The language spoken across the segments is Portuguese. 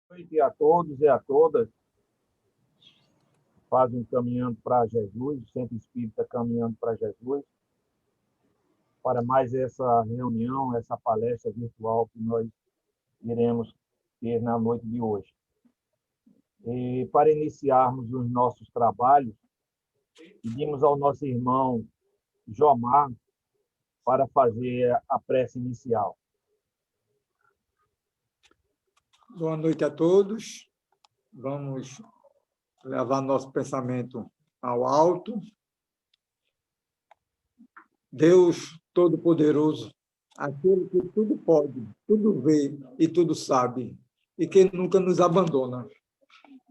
Noite a todos e a todas. Fazem Caminhando para Jesus, o Centro Espírita Caminhando para Jesus, para mais essa reunião, essa palestra virtual que nós iremos ter na noite de hoje. E para iniciarmos os nossos trabalhos, pedimos ao nosso irmão Jomar para fazer a prece inicial. Boa noite a todos. Vamos levar nosso pensamento ao alto. Deus Todo-Poderoso, aquele que tudo pode, tudo vê e tudo sabe, e que nunca nos abandona.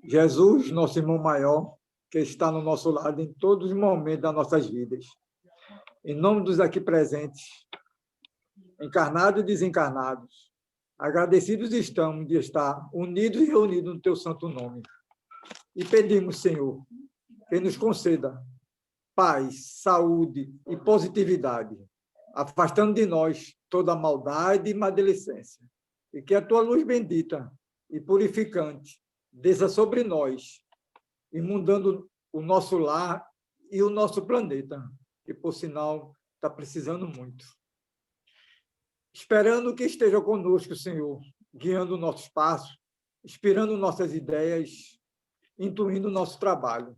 Jesus, nosso irmão maior, que está no nosso lado em todos os momentos das nossas vidas. Em nome dos aqui presentes, encarnados e desencarnados, agradecidos estamos de estar unidos e reunidos no teu santo nome. E pedimos, Senhor, que nos conceda paz, saúde e positividade, afastando de nós toda maldade e maledicência. E que a tua luz bendita e purificante desça sobre nós, inundando o nosso lar e o nosso planeta, que, por sinal, está precisando muito. Esperando que esteja conosco, Senhor, guiando o nosso passo, inspirando nossas ideias, intuindo o nosso trabalho.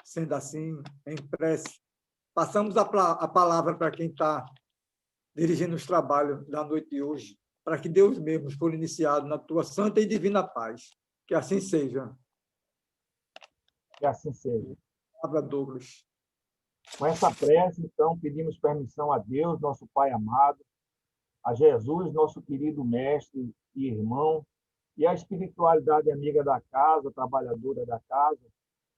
Sendo assim, em prece, passamos a palavra para quem está dirigindo os trabalhos da noite de hoje, para que Deus mesmo for iniciado na tua santa e divina paz. Que assim seja. Que assim seja. Palavra, Douglas. Com essa prece, então, pedimos permissão a Deus, nosso Pai amado, a Jesus, nosso querido mestre e irmão, e a espiritualidade amiga da casa, trabalhadora da casa,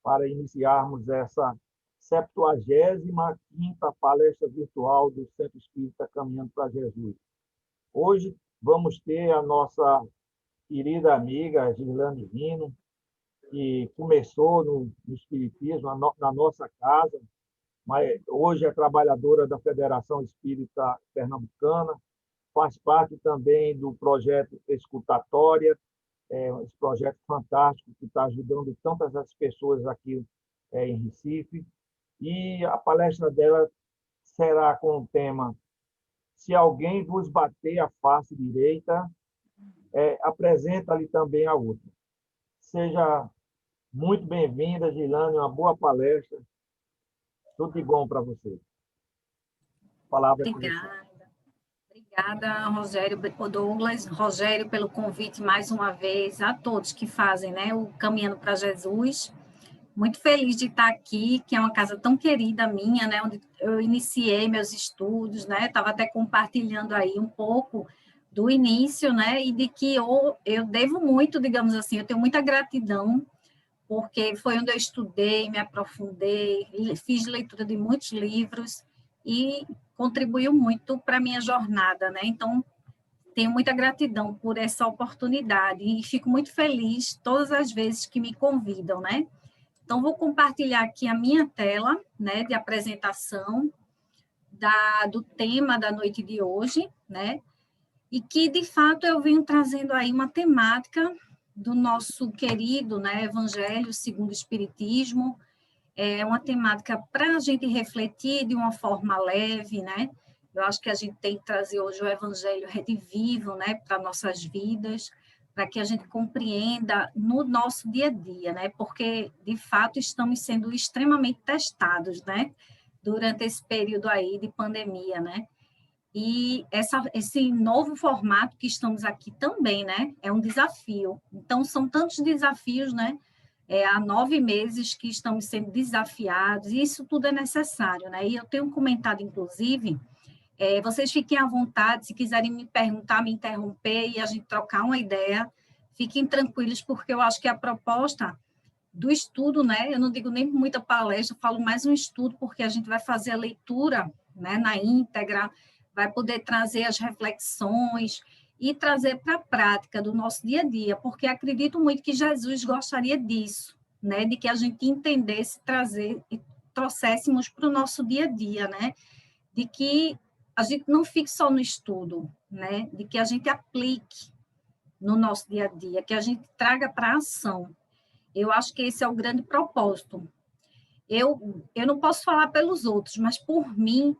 para iniciarmos essa 75ª palestra virtual do Centro Espírita Caminhando para Jesus. Hoje vamos ter a nossa querida amiga Gislane Rino, que começou no Espiritismo, na nossa casa, mas hoje é trabalhadora da Federação Espírita Pernambucana, faz parte também do projeto Escutatória, esse projeto fantástico que está ajudando tantas as pessoas aqui em Recife. E a palestra dela será com o tema Se alguém vos bater a face direita, apresenta-lhe também a outra. Seja muito bem-vinda, Gilane, uma boa palestra. Tudo de bom para você. Palavra Obrigada. Obrigada, Rogério, Douglas, Rogério, pelo convite mais uma vez, a todos que fazem, né, o Caminhando para Jesus. Muito feliz de estar aqui, que é uma casa tão querida minha, né, onde eu iniciei meus estudos, né, estava até compartilhando aí um pouco do início, né, e de que eu devo muito, digamos assim, eu tenho muita gratidão, porque foi onde eu estudei, me aprofundei, fiz leitura de muitos livros e contribuiu muito para a minha jornada, né? Então, tenho muita gratidão por essa oportunidade e fico muito feliz todas as vezes que me convidam, né? Então, vou compartilhar aqui a minha tela, né, de apresentação do tema da noite de hoje, né? E que, de fato, eu venho trazendo aí uma temática do nosso querido, né, Evangelho segundo o Espiritismo. É uma temática para a gente refletir de uma forma leve, né? Eu acho que a gente tem que trazer hoje o Evangelho redivivo, né, para nossas vidas, para que a gente compreenda no nosso dia a dia, né? Porque, de fato, estamos sendo extremamente testados, né? Durante esse período aí de pandemia, né? E esse novo formato que estamos aqui também, né? É um desafio. Então, são tantos desafios, né? Há 9 meses que estamos sendo desafiados, e isso tudo é necessário, né? E eu tenho comentado, inclusive, vocês fiquem à vontade, se quiserem me perguntar, me interromper e a gente trocar uma ideia, fiquem tranquilos, porque eu acho que a proposta do estudo, né? Eu não digo nem muita palestra, eu falo mais um estudo, porque a gente vai fazer a leitura, né, na íntegra, vai poder trazer as reflexões e trazer para a prática do nosso dia a dia, porque acredito muito que Jesus gostaria disso, né? De que a gente entendesse, trazer e trouxéssemos para o nosso dia a dia, né? De que a gente não fique só no estudo, né? De que a gente aplique, no nosso dia a dia, que a gente traga para a ação. Eu acho que esse é o grande propósito. Eu não posso falar pelos outros, mas por mim,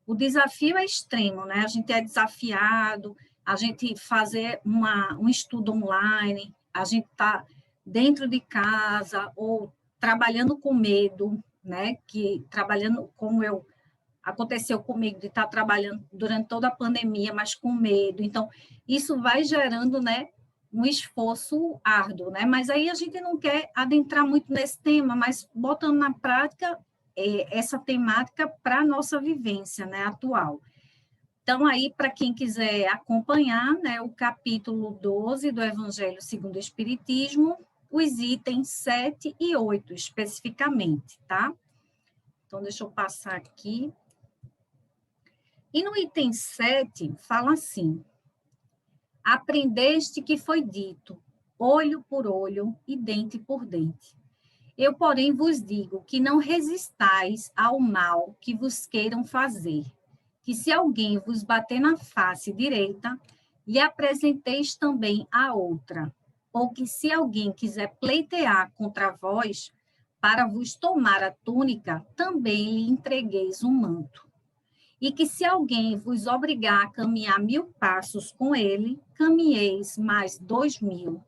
o desafio é extremo, né? A gente é desafiado, a gente fazer um estudo online, a gente está dentro de casa ou trabalhando com medo, né? Que trabalhando como aconteceu comigo, de estar trabalhando durante toda a pandemia, mas com medo. Então, isso vai gerando, né, um esforço árduo, né? Mas aí a gente não quer adentrar muito nesse tema, mas botando na prática essa temática para a nossa vivência, né, atual. Então, aí, para quem quiser acompanhar, né, o capítulo 12 do Evangelho segundo o Espiritismo, os itens 7 e 8, especificamente, tá? Então, deixa eu passar aqui. E no item 7, fala assim: aprendeste que foi dito, olho por olho e dente por dente. Eu, porém, vos digo que não resistais ao mal que vos queiram fazer, que se alguém vos bater na face direita, lhe apresenteis também a outra, ou que se alguém quiser pleitear contra vós, para vos tomar a túnica, também lhe entregueis um manto. E que se alguém vos obrigar a caminhar 1000 passos com ele, caminheis mais 2000.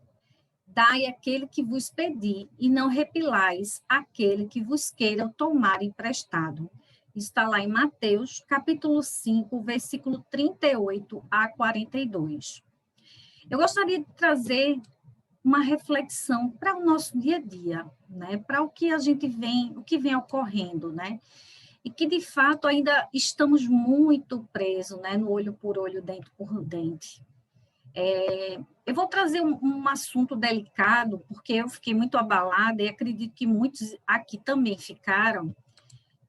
Dai aquele que vos pedi, e não repilais aquele que vos queira tomar emprestado. Está lá em Mateus, capítulo 5, versículo 38 a 42. Eu gostaria de trazer uma reflexão para o nosso dia a dia, né? Para o que a gente o que vem ocorrendo, né? E que, de fato, ainda estamos muito presos, né, no olho por olho, dente por dente. Eu vou trazer um assunto delicado, porque eu fiquei muito abalada, e acredito que muitos aqui também ficaram,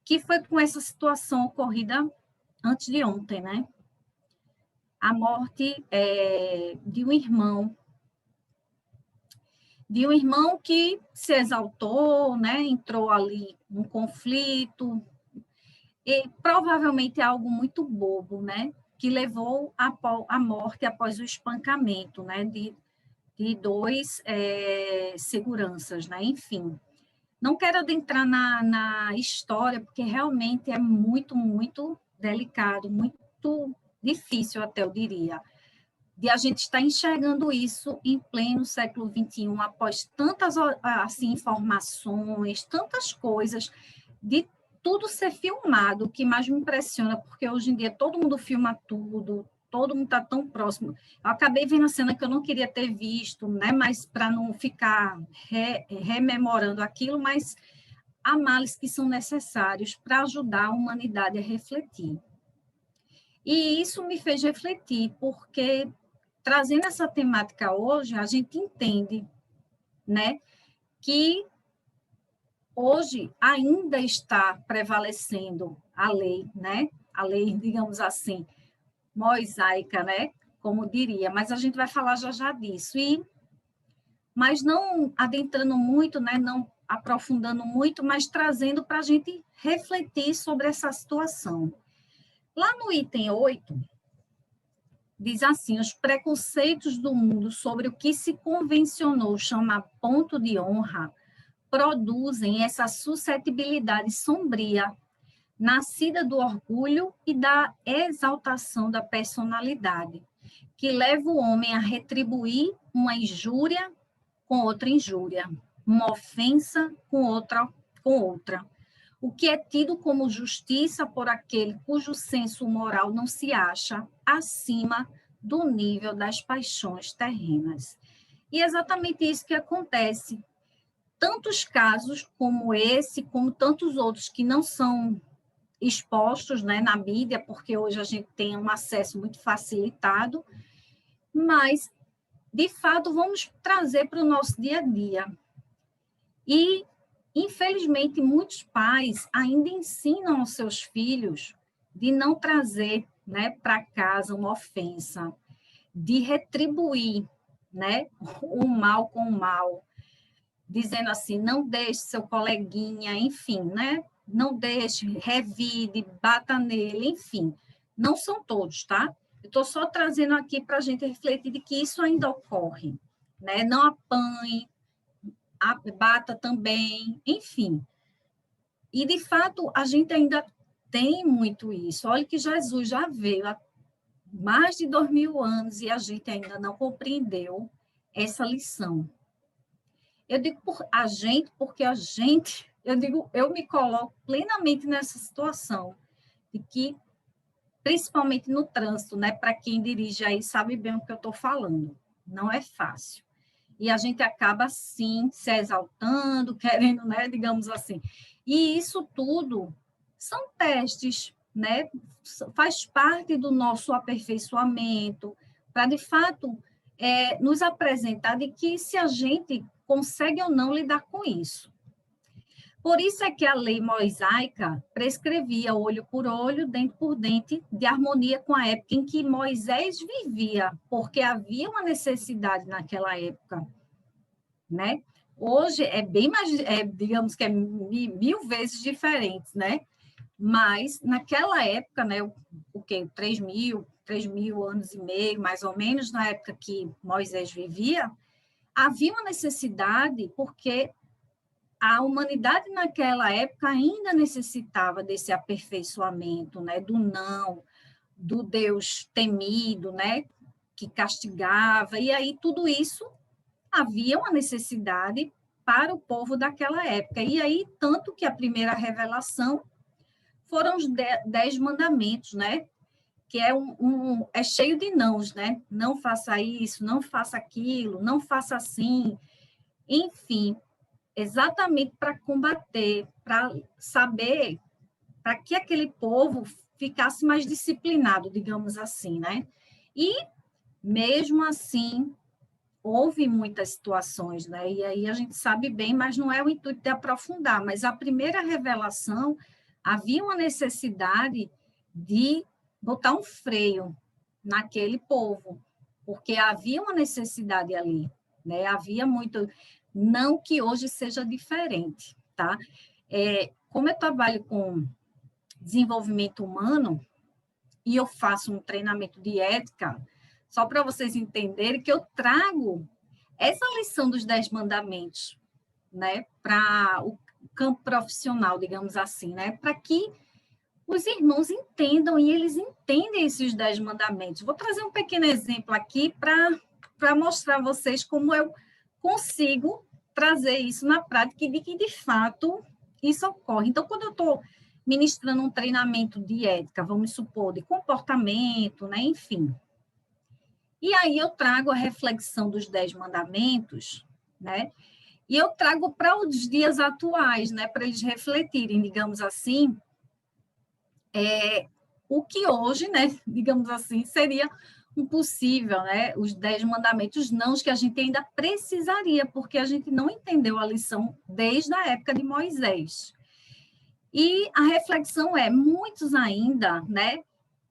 que foi com essa situação ocorrida antes de ontem, né? A morte de um irmão que se exaltou, né, entrou ali num conflito, e provavelmente é algo muito bobo, né? Que levou à morte após o espancamento, né? De dois seguranças, né? Enfim, não quero adentrar na história, porque realmente é muito, muito delicado, muito difícil até, eu diria, de a gente estar enxergando isso em pleno século XXI, após tantas assim, informações, tantas coisas, de tudo ser filmado. O que mais me impressiona, porque hoje em dia todo mundo filma tudo, todo mundo está tão próximo. Eu acabei vendo a cena que eu não queria ter visto, né? Mas para não ficar rememorando aquilo, mas há males que são necessários para ajudar a humanidade a refletir. E isso me fez refletir, porque trazendo essa temática hoje, a gente entende, né, que hoje ainda está prevalecendo a lei, né, a lei, digamos assim, mosaica, né, como diria, mas a gente vai falar já já disso, mas não adentrando muito, né, não aprofundando muito, mas trazendo para a gente refletir sobre essa situação. Lá no item 8, diz assim: os preconceitos do mundo sobre o que se convencionou chamar ponto de honra produzem essa suscetibilidade sombria, nascida do orgulho e da exaltação da personalidade, que leva o homem a retribuir uma injúria com outra injúria, uma ofensa com outra, o que é tido como justiça por aquele cujo senso moral não se acha acima do nível das paixões terrenas. E é exatamente isso que acontece. Tantos casos como esse, como tantos outros que não são expostos, né, na mídia, porque hoje a gente tem um acesso muito facilitado, mas, de fato, vamos trazer para o nosso dia a dia. E, infelizmente, muitos pais ainda ensinam aos seus filhos de não trazer, né, para casa uma ofensa, de retribuir, né, o mal com o mal, dizendo assim: não deixe seu coleguinha, enfim, né, não deixe, revide, bata nele, enfim. Não são todos, tá? Eu estou só trazendo aqui para a gente refletir de que isso ainda ocorre, né? Não apanhe, bata também, enfim. E, de fato, a gente ainda tem muito isso. Olha que Jesus já veio há mais de 2000 anos e a gente ainda não compreendeu essa lição. Eu digo por a gente, porque a gente, eu me coloco plenamente nessa situação de que, principalmente no trânsito, né? Para quem dirige aí sabe bem o que eu estou falando. Não é fácil. E a gente acaba, sim, se exaltando, querendo, né? Digamos assim. E isso tudo são testes, né? Faz parte do nosso aperfeiçoamento, para, de fato, nos apresentar de que se a gente consegue ou não lidar com isso. Por isso é que a lei mosaica prescrevia olho por olho, dente por dente, de harmonia com a época em que Moisés vivia, porque havia uma necessidade naquela época, né? Hoje é bem mais, digamos que é mil vezes diferente, né? Mas naquela época, né? O quê? 3.000 anos e meio, mais ou menos, na época que Moisés vivia, havia uma necessidade, porque a humanidade naquela época ainda necessitava desse aperfeiçoamento, né, do não, do Deus temido, né, que castigava, e aí tudo isso havia uma necessidade para o povo daquela época. E aí, tanto que a primeira revelação foram os 10 mandamentos, né, que é cheio de nãos, né, não faça isso, não faça aquilo, não faça assim, enfim, exatamente para combater, para saber, para que aquele povo ficasse mais disciplinado, digamos assim, né? E, mesmo assim, houve muitas situações, né? E aí a gente sabe bem, mas não é o intuito de aprofundar, mas a primeira revelação, havia uma necessidade de botar um freio naquele povo, porque havia uma necessidade ali, né? Havia muito, não que hoje seja diferente, tá? Como eu trabalho com desenvolvimento humano e eu faço um treinamento de ética, só para vocês entenderem que eu trago essa lição dos 10 mandamentos, né, para o campo profissional, digamos assim, né, para que os irmãos entendam e eles entendem esses 10 mandamentos. Vou trazer um pequeno exemplo aqui para mostrar a vocês como eu consigo trazer isso na prática e de que, de fato, isso ocorre. Então, quando eu estou ministrando um treinamento de ética, vamos supor, de comportamento, né, enfim. E aí eu trago a reflexão dos 10 mandamentos, né, e eu trago para os dias atuais, né, para eles refletirem, digamos assim, o que hoje, né, digamos assim, seria um possível, né, os 10 mandamentos não, os que a gente ainda precisaria, porque a gente não entendeu a lição desde a época de Moisés. E a reflexão muitos ainda, né,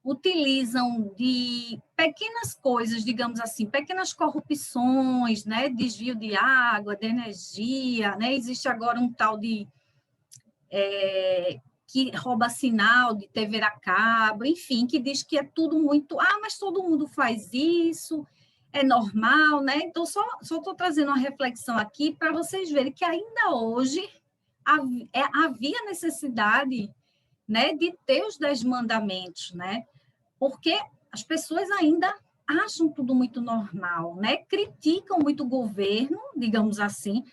utilizam de pequenas coisas, digamos assim, pequenas corrupções, né, desvio de água, de energia, né, existe agora um tal de que rouba sinal de TV a cabo, enfim, que diz que é tudo muito, mas todo mundo faz isso, é normal, né? Então, só estou trazendo uma reflexão aqui para vocês verem que ainda hoje havia necessidade, né, de ter os 10 mandamentos, né? Porque as pessoas ainda acham tudo muito normal, né? Criticam muito o governo, digamos assim,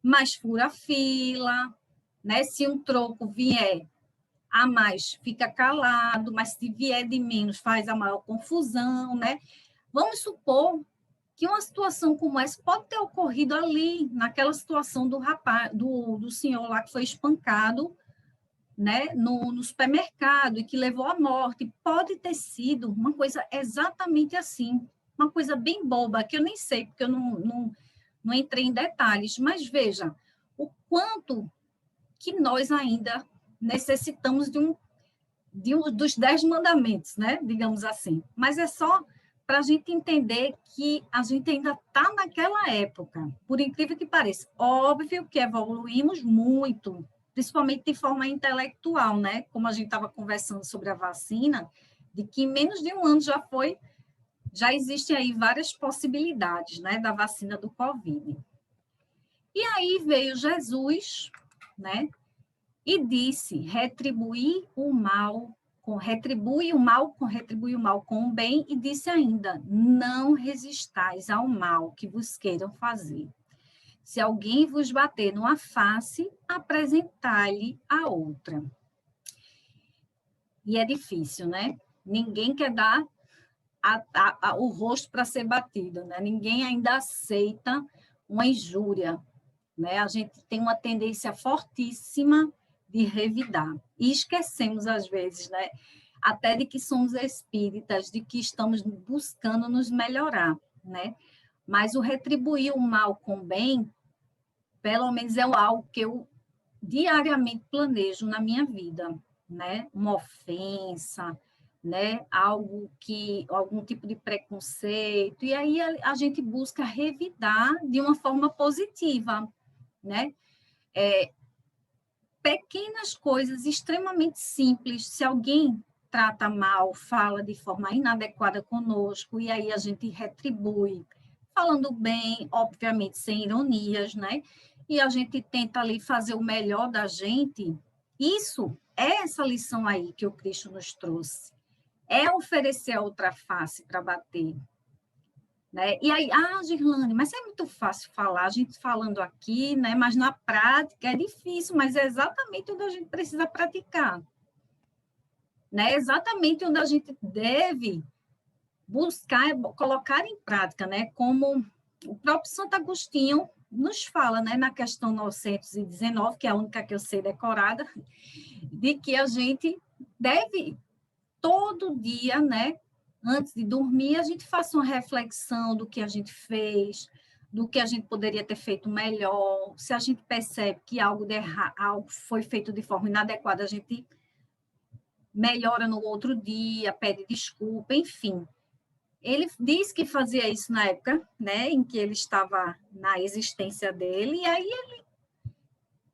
mas fura fila, né? Se um troco vier a mais, fica calado, mas se vier de menos, faz a maior confusão, né? Vamos supor que uma situação como essa pode ter ocorrido ali, naquela situação do rapaz, do senhor lá que foi espancado, né, no supermercado e que levou à morte. Pode ter sido uma coisa exatamente assim, uma coisa bem boba, que eu nem sei, porque eu não entrei em detalhes, mas veja, o quanto que nós ainda necessitamos dos 10 mandamentos, né? Digamos assim. Mas é só para a gente entender que a gente ainda está naquela época, por incrível que pareça. Óbvio que evoluímos muito, principalmente de forma intelectual, né? Como a gente estava conversando sobre a vacina, de que em menos de um ano já existem aí várias possibilidades, né, da vacina do Covid. E aí veio Jesus, né, e disse, retribui o mal com o bem, e disse ainda, não resistais ao mal que vos queiram fazer. Se alguém vos bater numa face, apresentai-lhe a outra. E é difícil, né? Ninguém quer dar o rosto para ser batido, né? Ninguém ainda aceita uma injúria, né? A gente tem uma tendência fortíssima de revidar. E esquecemos, às vezes, né? Até de que somos espíritas, de que estamos buscando nos melhorar, né? Mas o retribuir o mal com o bem, pelo menos é algo que eu diariamente planejo na minha vida, né? Uma ofensa, né? Algum tipo de preconceito, e aí a gente busca revidar de uma forma positiva, né? Pequenas coisas extremamente simples, se alguém trata mal, fala de forma inadequada conosco, e aí a gente retribui, falando bem, obviamente sem ironias, né? E a gente tenta ali fazer o melhor da gente. Isso é essa lição aí que o Cristo nos trouxe. É oferecer a outra face para bater. Né? E aí, Girlane, mas é muito fácil falar, a gente falando aqui, né? Mas na prática é difícil, mas é exatamente onde a gente precisa praticar. Né? É exatamente onde a gente deve buscar, colocar em prática, né? Como o próprio Santo Agostinho nos fala, né? Na questão 919, que é a única que eu sei decorada, de que a gente deve, todo dia, né? Antes de dormir, a gente faça uma reflexão do que a gente fez, do que a gente poderia ter feito melhor. Se a gente percebe que algo foi feito de forma inadequada, a gente melhora no outro dia, pede desculpa, enfim. Ele disse que fazia isso na época, né, em que ele estava na existência dele, e aí ele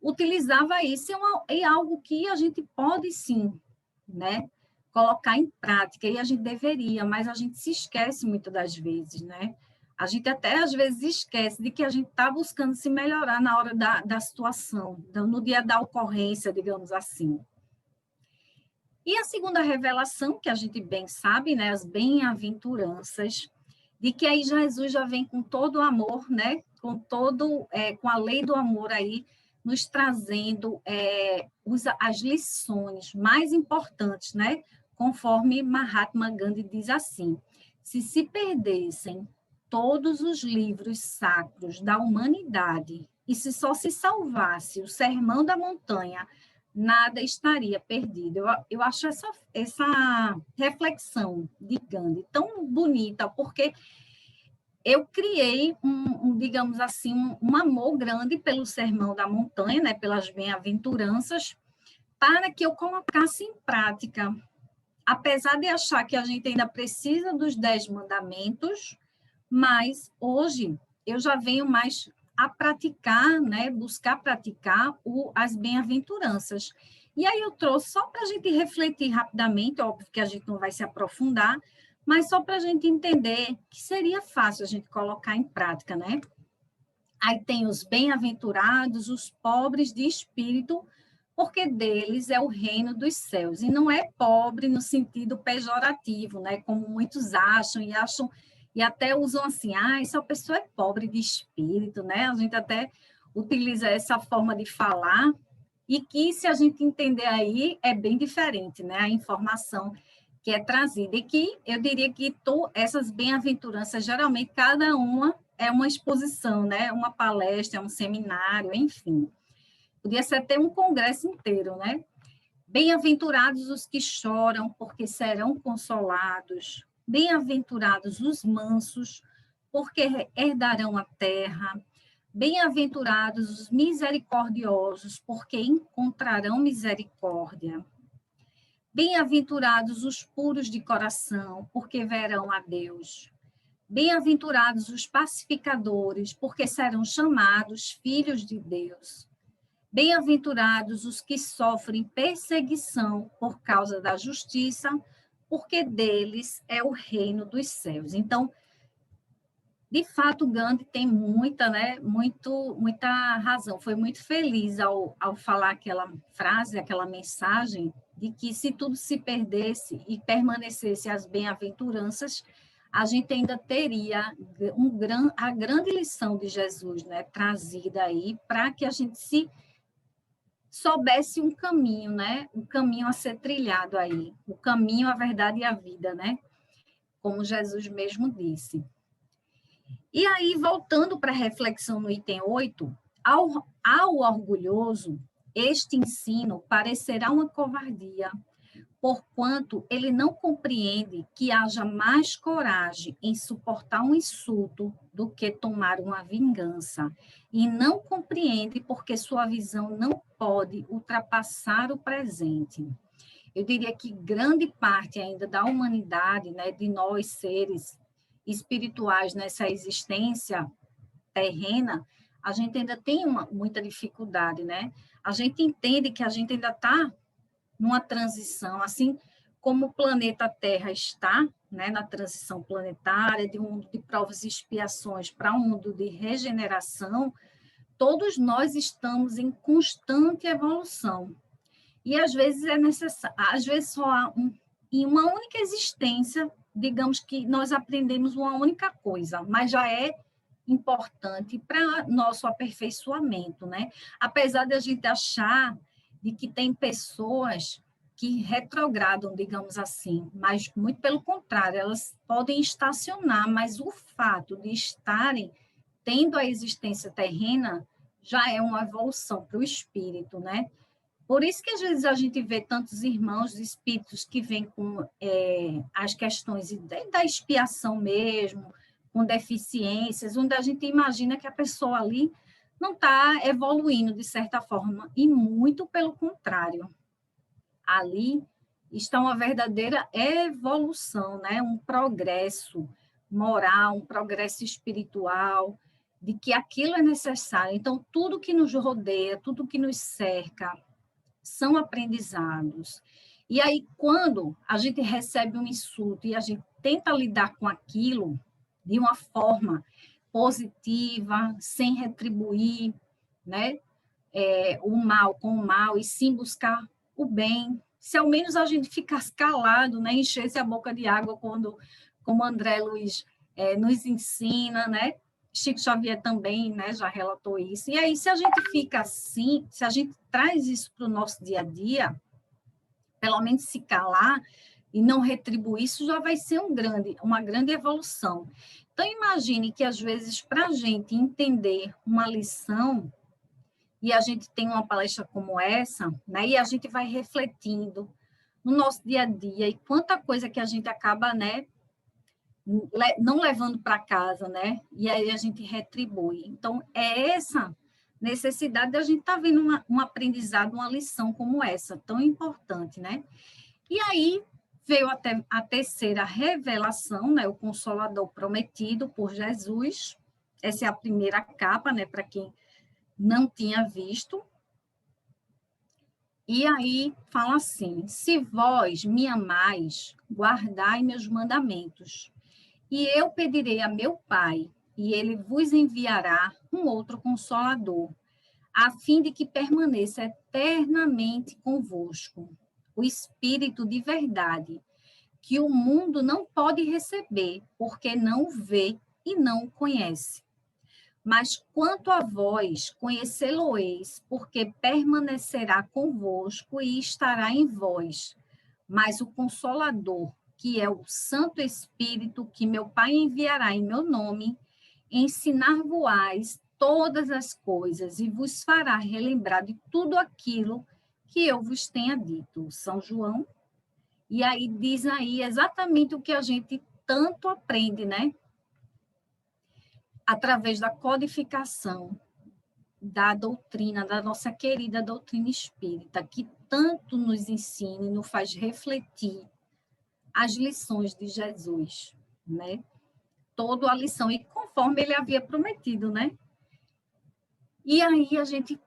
utilizava isso, é algo que a gente pode sim, né, colocar em prática, e a gente deveria, mas a gente se esquece muitas das vezes, né? A gente até às vezes esquece de que a gente está buscando se melhorar na hora da situação, no dia da ocorrência, digamos assim. E a segunda revelação, que a gente bem sabe, né, as bem-aventuranças, de que aí Jesus já vem com todo o amor, né, com a lei do amor aí, nos trazendo as lições mais importantes, né, conforme Mahatma Gandhi diz assim, se perdessem todos os livros sacros da humanidade e se só se salvasse o Sermão da Montanha, nada estaria perdido. Eu acho essa reflexão de Gandhi tão bonita, porque eu criei, digamos assim, um amor grande pelo Sermão da Montanha, né, pelas bem-aventuranças, para que eu colocasse em prática. Apesar de achar que a gente ainda precisa dos 10 mandamentos, mas hoje eu já venho mais a praticar, né, buscar praticar as bem-aventuranças. E aí eu trouxe só para a gente refletir rapidamente, óbvio que a gente não vai se aprofundar, mas só para a gente entender que seria fácil a gente colocar em prática, né? Aí tem os bem-aventurados, os pobres de espírito, porque deles é o reino dos céus. E não é pobre no sentido pejorativo, né? Como muitos acham e até usam assim, essa pessoa é pobre de espírito, né? A gente até utiliza essa forma de falar, e que, se a gente entender aí, é bem diferente, né? A informação que é trazida. E que eu diria que essas bem-aventuranças, geralmente, cada uma é uma exposição, né? Uma palestra, um seminário, enfim. Podia ser até um congresso inteiro, né? Bem-aventurados os que choram, porque serão consolados. Bem-aventurados os mansos, porque herdarão a terra. Bem-aventurados os misericordiosos, porque encontrarão misericórdia. Bem-aventurados os puros de coração, porque verão a Deus. Bem-aventurados os pacificadores, porque serão chamados filhos de Deus. Bem-aventurados os que sofrem perseguição por causa da justiça, porque deles é o reino dos céus. Então, de fato, Gandhi tem muita razão. Foi muito feliz ao falar aquela frase, aquela mensagem, de que se tudo se perdesse e permanecesse as bem-aventuranças, a gente ainda teria a grande lição de Jesus, né, trazida aí, para que a gente se soubesse um caminho, né, um caminho a ser trilhado aí, o caminho, a verdade e a vida, né, como Jesus mesmo disse. E aí, voltando para a reflexão no item 8, ao orgulhoso, este ensino parecerá uma covardia, porquanto ele não compreende que haja mais coragem em suportar um insulto do que tomar uma vingança, e não compreende porque sua visão não pode ultrapassar o presente. Eu diria que grande parte ainda da humanidade, né, de nós seres espirituais nessa existência terrena, a gente ainda tem muita dificuldade, né? A gente entende que a gente ainda está numa transição, assim como o planeta Terra está, né, na transição planetária, de um mundo de provas e expiações para um mundo de regeneração, todos nós estamos em constante evolução. E às vezes é necessário, às vezes só há em uma única existência, digamos que nós aprendemos uma única coisa, mas já é importante para nosso aperfeiçoamento, né? Apesar de a gente achar de que tem pessoas que retrogradam, digamos assim, mas muito pelo contrário, elas podem estacionar, mas o fato de estarem tendo a existência terrena já é uma evolução para o espírito, né? Por isso que às vezes a gente vê tantos irmãos espíritos que vêm com as questões da expiação mesmo, com deficiências, onde a gente imagina que a pessoa ali não está evoluindo de certa forma, e muito pelo contrário. Ali está uma verdadeira evolução, né? Um progresso moral, um progresso espiritual, de que aquilo é necessário. Então, tudo que nos rodeia, tudo que nos cerca, são aprendizados. E aí, quando a gente recebe um insulto e a gente tenta lidar com aquilo de uma forma positiva, sem retribuir, né, o mal com o mal, e sim buscar o bem, se ao menos a gente ficasse calado, né, enchesse a boca de água, como André Luiz nos ensina, né, Chico Xavier também, né, já relatou isso. E aí, se a gente fica assim, se a gente traz isso para o nosso dia a dia, pelo menos se calar e não retribuir, isso já vai ser uma grande evolução. Então, imagine que, às vezes, para a gente entender uma lição, e a gente tem uma palestra como essa, né, e a gente vai refletindo no nosso dia a dia, e quanta coisa que a gente acaba, né, não levando para casa, né? E aí a gente retribui. Então, é essa necessidade de a gente estar vendo um aprendizado, uma lição como essa, tão importante, né? E aí veio até a terceira revelação, né? O Consolador prometido por Jesus. Essa é a primeira capa, né? Para quem não tinha visto. E aí fala assim: se vós me amais, guardai meus mandamentos. E eu pedirei a meu Pai, e ele vos enviará um outro Consolador, a fim de que permaneça eternamente convosco, o Espírito de verdade, que o mundo não pode receber, porque não o vê e não o conhece. Mas quanto a vós, conhecê-lo-eis, porque permanecerá convosco e estará em vós. Mas o Consolador, que é o Santo Espírito, que meu Pai enviará em meu nome, ensinar-vos todas as coisas e vos fará relembrar de tudo aquilo que eu vos tenha dito. São João. E aí diz aí exatamente o que a gente tanto aprende, né? Através da codificação da doutrina, da nossa querida doutrina espírita, que tanto nos ensina e nos faz refletir as lições de Jesus, né? Toda a lição, e conforme ele havia prometido, né? E aí a gente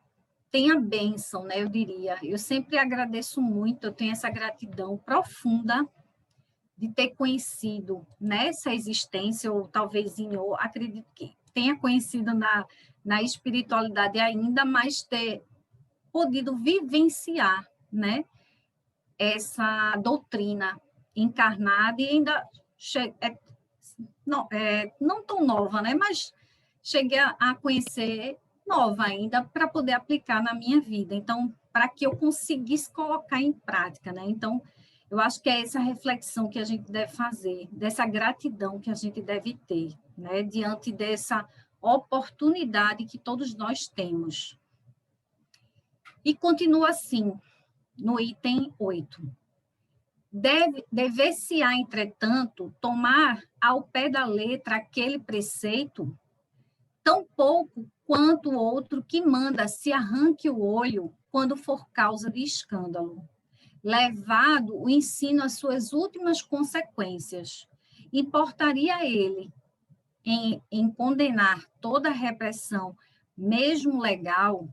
tem a bênção, né? Eu diria, eu sempre agradeço muito, eu tenho essa gratidão profunda de ter conhecido nessa existência, ou talvez acredito que tenha conhecido na espiritualidade ainda, mas ter podido vivenciar, né, essa doutrina encarnada e ainda não tão nova, né, mas cheguei a conhecer nova ainda para poder aplicar na minha vida. Então, para que eu conseguisse colocar em prática, né? Então, eu acho que é essa reflexão que a gente deve fazer, dessa gratidão que a gente deve ter, né, diante dessa oportunidade que todos nós temos. E continua assim, no item 8. Dever-se-á, entretanto, tomar ao pé da letra aquele preceito, tão pouco quanto o outro que manda se arranque o olho quando for causa de escândalo. Levado o ensino às suas últimas consequências, importaria ele em condenar toda a repressão, mesmo legal,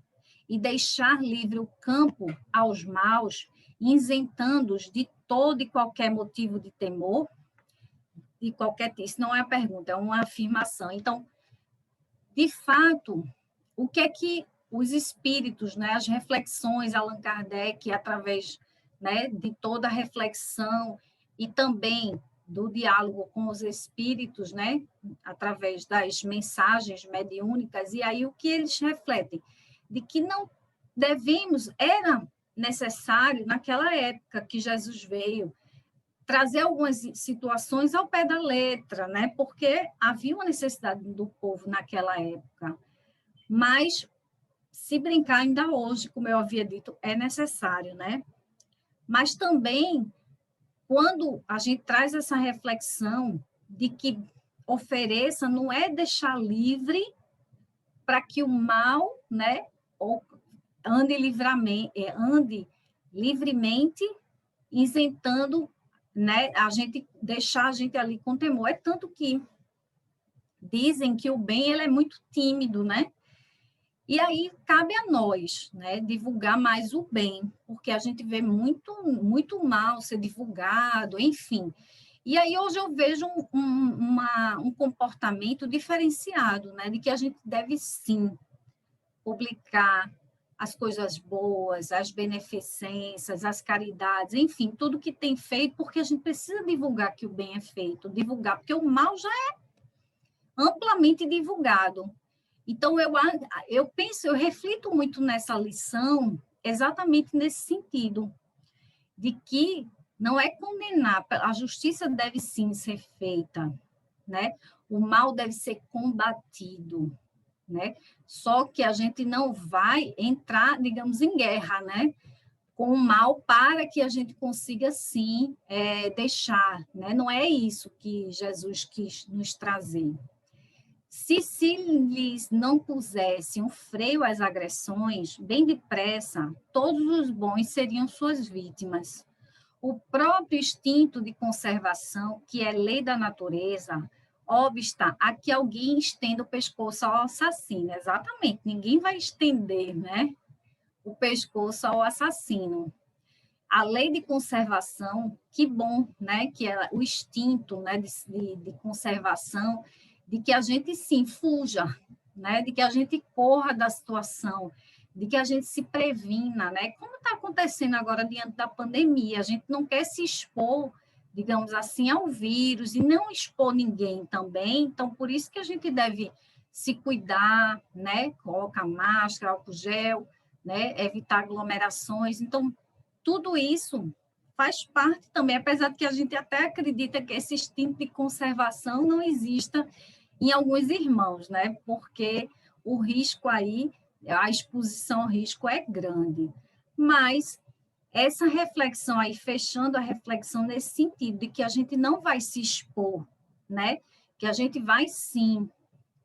e deixar livre o campo aos maus, isentando-os de todo e qualquer motivo de temor? De qualquer, isso não é a pergunta, é uma afirmação. Então, de fato, o que é que os espíritos, né, as reflexões, Allan Kardec, através, né, de toda a reflexão e também do diálogo com os espíritos, né, através das mensagens mediúnicas, e aí o que eles refletem? De que não devemos, era necessário, naquela época que Jesus veio, trazer algumas situações ao pé da letra, né, porque havia uma necessidade do povo naquela época. Mas, se brincar ainda hoje, como eu havia dito, é necessário, né? Mas também, quando a gente traz essa reflexão de que ofereça, não é deixar livre para que o mal, né, ande livremente, isentando, né, deixar a gente ali com temor. É tanto que dizem que o bem ele é muito tímido, né? E aí cabe a nós, né, divulgar mais o bem, porque a gente vê muito mal ser divulgado, enfim. E aí hoje eu vejo um comportamento diferenciado, né, de que a gente deve sim publicar as coisas boas, as beneficências, as caridades, enfim, tudo que tem feito, porque a gente precisa divulgar que o bem é feito, divulgar, porque o mal já é amplamente divulgado. Então, eu reflito muito nessa lição, exatamente nesse sentido, de que não é condenar, a justiça deve sim ser feita, né? O mal deve ser combatido, né? Só que a gente não vai entrar, digamos, em guerra, né, com o mal para que a gente consiga, sim, deixar, né? Não é isso que Jesus quis nos trazer. Se lhes não pusesse um freio às agressões, bem depressa, todos os bons seriam suas vítimas. O próprio instinto de conservação, que é lei da natureza, obsta a que alguém estenda o pescoço ao assassino. Exatamente, ninguém vai estender, né, o pescoço ao assassino. A lei de conservação, que bom, né, que é o instinto, né, de conservação, de que a gente sim fuja, né, de que a gente corra da situação, de que a gente se previna, né, como está acontecendo agora diante da pandemia, a gente não quer se expor, digamos assim, ao vírus e não expor ninguém também, então por isso que a gente deve se cuidar, né, colocar máscara, álcool gel, né, evitar aglomerações, então tudo isso faz parte também, apesar de que a gente até acredita que esse instinto de conservação não exista em alguns irmãos, né? Porque o risco aí, a exposição ao risco é grande. Mas essa reflexão aí, fechando a reflexão nesse sentido, de que a gente não vai se expor, né? Que a gente vai sim,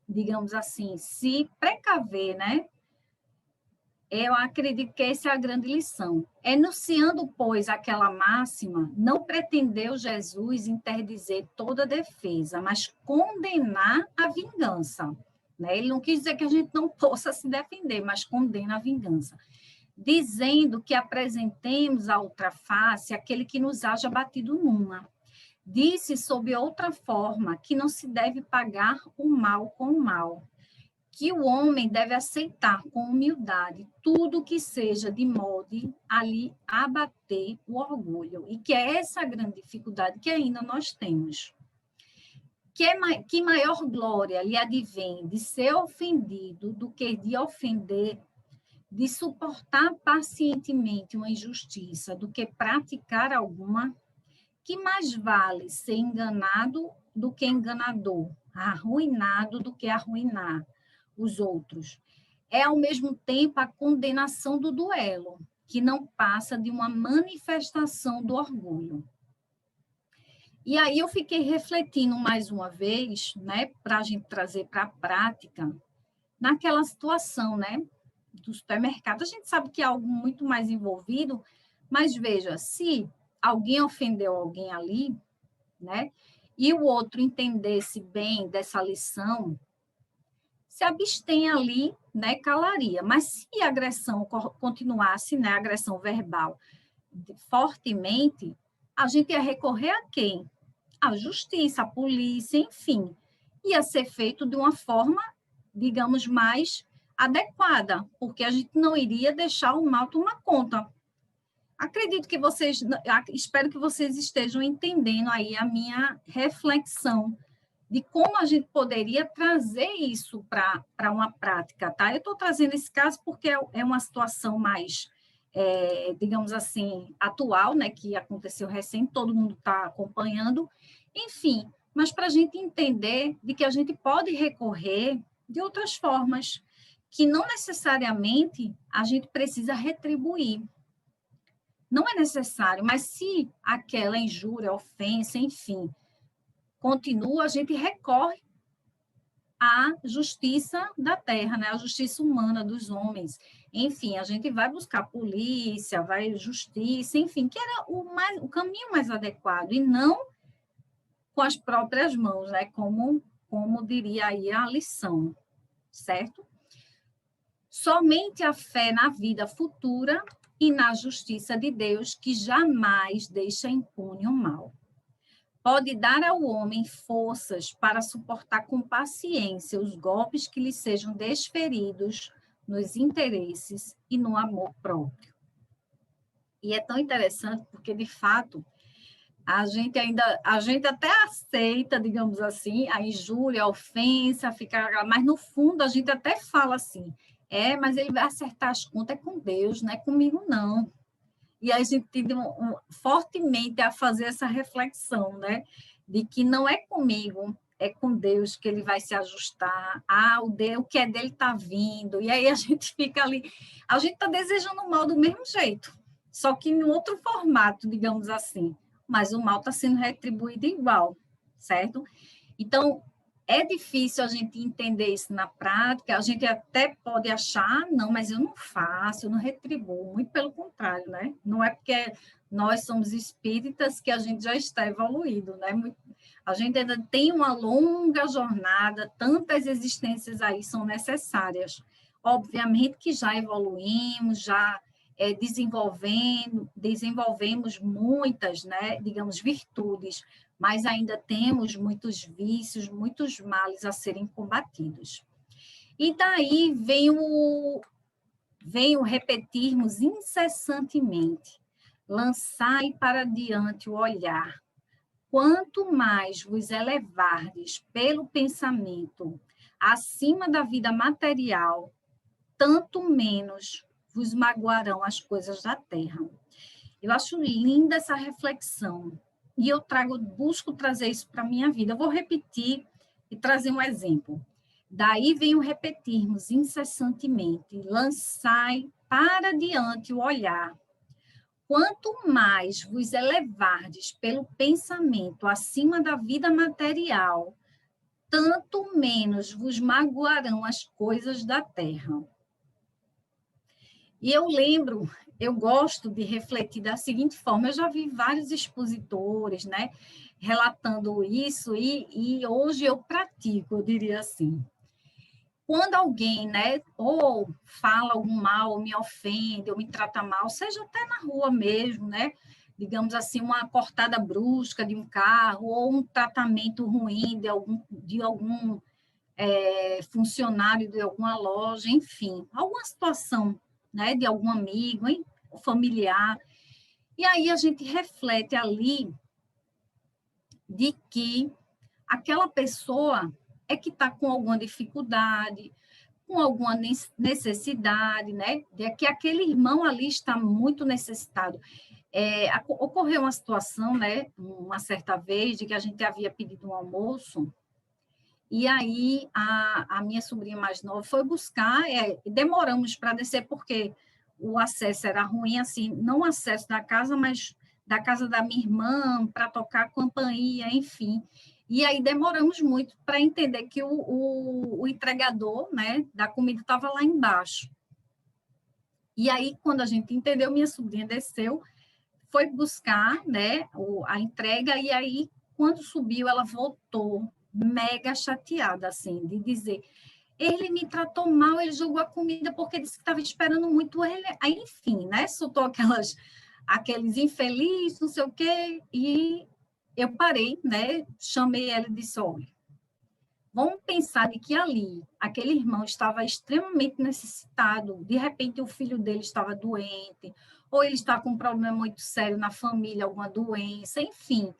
digamos assim, se precaver, né? Eu acredito que essa é a grande lição. Enunciando, pois, aquela máxima, não pretendeu Jesus interdizer toda a defesa, mas condenar a vingança. Né? Ele não quis dizer que a gente não possa se defender, mas condena a vingança. Dizendo que apresentemos a outra face aquele que nos haja batido numa. disse sob outra forma que não se deve pagar o mal com o mal, que o homem deve aceitar com humildade tudo que seja de modo a lhe abater o orgulho, e que é essa a grande dificuldade que ainda nós temos. Que maior glória lhe advém de ser ofendido do que de ofender, de suportar pacientemente uma injustiça do que praticar alguma? Que mais vale ser enganado do que enganador, arruinado do que arruinar os outros? É, ao mesmo tempo, a condenação do duelo, que não passa de uma manifestação do orgulho. E aí eu fiquei refletindo mais uma vez, né, para a gente trazer para a prática, naquela situação, né, do supermercado. A gente sabe que é algo muito mais envolvido, mas veja, se alguém ofendeu alguém ali, né, e o outro entendesse bem dessa lição, se abstém ali, né, calaria. Mas se a agressão continuasse, né, a agressão verbal, fortemente, a gente ia recorrer a quem? A justiça, a polícia, enfim. Ia ser feito de uma forma, digamos, mais adequada, porque a gente não iria deixar o mal tomar conta. Acredito que vocês, espero que vocês estejam entendendo aí a minha reflexão de como a gente poderia trazer isso para uma prática, tá? Eu estou trazendo esse caso porque é uma situação mais, digamos assim, atual, né, que aconteceu recente, todo mundo está acompanhando, enfim, mas para a gente entender de que a gente pode recorrer de outras formas, que não necessariamente a gente precisa retribuir. Não é necessário, mas se aquela injúria, ofensa, enfim, continua, a gente recorre à justiça da terra, né? A justiça humana dos homens. Enfim, a gente vai buscar polícia, vai justiça, enfim, que era o caminho mais adequado, e não com as próprias mãos, né? Como diria aí a lição, certo? Somente a fé na vida futura e na justiça de Deus, que jamais deixa impune o mal, pode dar ao homem forças para suportar com paciência os golpes que lhe sejam desferidos nos interesses e no amor próprio. E é tão interessante porque, de fato, a gente até aceita, digamos assim, a injúria, a ofensa, mas no fundo a gente até fala assim, mas ele vai acertar as contas com Deus, não é comigo não. E a gente tende fortemente a fazer essa reflexão, né? De que não é comigo, é com Deus que ele vai se ajustar. O que é dele está vindo. E aí a gente fica ali, a gente está desejando o mal do mesmo jeito, só que em outro formato, digamos assim. Mas o mal está sendo retribuído igual, certo? Então, é difícil a gente entender isso na prática, a gente até pode achar, não, mas eu não faço, eu não retribuo, muito pelo contrário, né? Não é porque nós somos espíritas que a gente já está evoluído, né? A gente ainda tem uma longa jornada, tantas existências aí são necessárias. Obviamente que já evoluímos, já desenvolvemos muitas, né, digamos, virtudes, mas ainda temos muitos vícios, muitos males a serem combatidos. E daí vem o repetirmos incessantemente, lançai para diante o olhar. Quanto mais vos elevardes pelo pensamento acima da vida material, tanto menos vos magoarão as coisas da terra. Eu acho linda essa reflexão. E eu busco trazer isso para a minha vida. Eu vou repetir e trazer um exemplo. Daí vem o repetirmos incessantemente, lançai para diante o olhar. Quanto mais vos elevardes pelo pensamento acima da vida material, tanto menos vos magoarão as coisas da terra. E eu gosto de refletir da seguinte forma, eu já vi vários expositores, né, relatando isso, e hoje eu pratico, eu diria assim. Quando alguém, né, ou fala algum mal, ou me ofende, ou me trata mal, seja até na rua mesmo, né, digamos assim, uma cortada brusca de um carro ou um tratamento ruim de algum funcionário de alguma loja, enfim, alguma situação, né, de algum amigo, hein, familiar. E aí a gente reflete ali de que aquela pessoa é que está com alguma dificuldade, com alguma necessidade, né? De que aquele irmão ali está muito necessitado. Ocorreu uma situação, né? Uma certa vez, de que a gente havia pedido um almoço, e aí a minha sobrinha mais nova foi buscar, demoramos para descer, porque o acesso era ruim, assim, não o acesso da casa, mas da casa da minha irmã, para tocar a campainha, enfim. E aí demoramos muito para entender que o entregador, né, da comida estava lá embaixo. E aí, quando a gente entendeu, minha sobrinha desceu, foi buscar, né, a entrega, e aí, quando subiu, ela voltou mega chateada, assim, de dizer, ele me tratou mal, ele jogou a comida porque disse que estava esperando muito ele. Aí, enfim, né, soltou aqueles infelizes, não sei o quê, e eu parei, né, chamei ela e disse, olha, vamos pensar de que ali, aquele irmão estava extremamente necessitado, de repente o filho dele estava doente, ou ele está com um problema muito sério na família, alguma doença, enfim.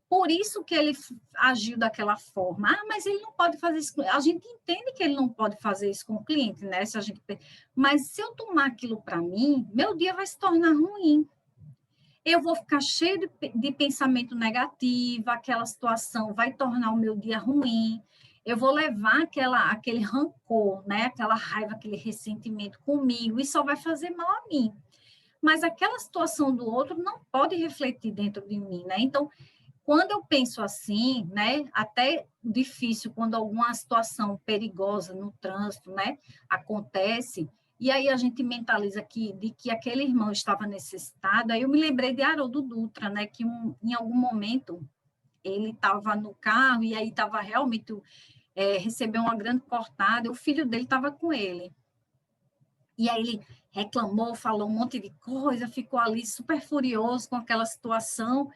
Por isso que ele agiu daquela forma. Ah, mas ele não pode fazer isso. A gente entende que ele não pode fazer isso com o cliente, né? Mas se eu tomar aquilo para mim, meu dia vai se tornar ruim. Eu vou ficar cheio de pensamento negativo, aquela situação vai tornar o meu dia ruim, eu vou levar aquele rancor, né? Aquela raiva, aquele ressentimento comigo, e só vai fazer mal a mim. Mas aquela situação do outro não pode refletir dentro de mim, né? Então, quando eu penso assim, né, até difícil quando alguma situação perigosa no trânsito, né, acontece, e aí a gente mentaliza de que aquele irmão estava necessitado, aí eu me lembrei de Haroldo Dutra, né, que em algum momento ele estava no carro e aí estava realmente, recebeu uma grande cortada, e o filho dele estava com ele. E aí ele reclamou, falou um monte de coisa, ficou ali super furioso com aquela situação.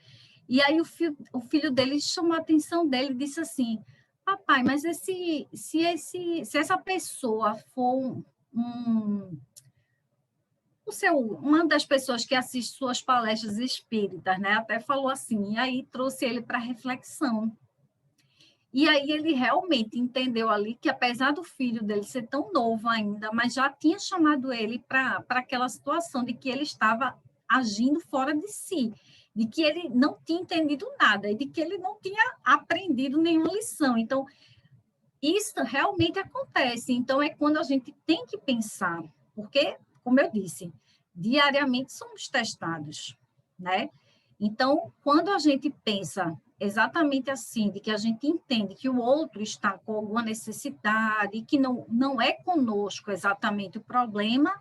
E aí o filho dele chamou a atenção dele e disse assim, papai, mas se essa pessoa for uma das pessoas que assiste suas palestras espíritas, né, até falou assim, e aí trouxe ele para reflexão. E aí ele realmente entendeu ali que, apesar do filho dele ser tão novo ainda, mas já tinha chamado ele para aquela situação de que ele estava agindo fora de si, de que ele não tinha entendido nada e de que ele não tinha aprendido nenhuma lição. Então, isso realmente acontece. Então, é quando a gente tem que pensar, porque, como eu disse, diariamente somos testados, né? Então, quando a gente pensa exatamente assim, de que a gente entende que o outro está com alguma necessidade, que não é conosco exatamente o problema,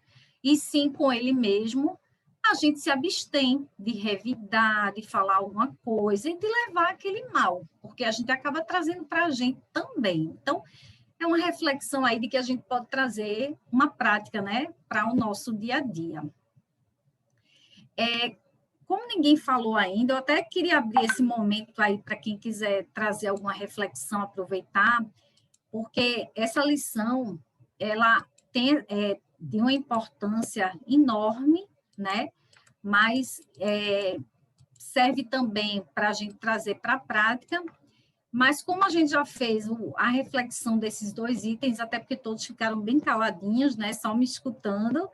e sim com ele mesmo, a gente se abstém de revidar, de falar alguma coisa e de levar aquele mal, porque a gente acaba trazendo para a gente também. Então, é uma reflexão aí de que a gente pode trazer uma prática, né, para o nosso dia a dia. Como ninguém falou ainda, eu até queria abrir esse momento aí para quem quiser trazer alguma reflexão, aproveitar, porque essa lição, ela tem de uma importância enorme, né? Mas serve também para a gente trazer para a prática. Mas como a gente já fez a reflexão desses dois itens, até porque todos ficaram bem caladinhos, né? Só me escutando,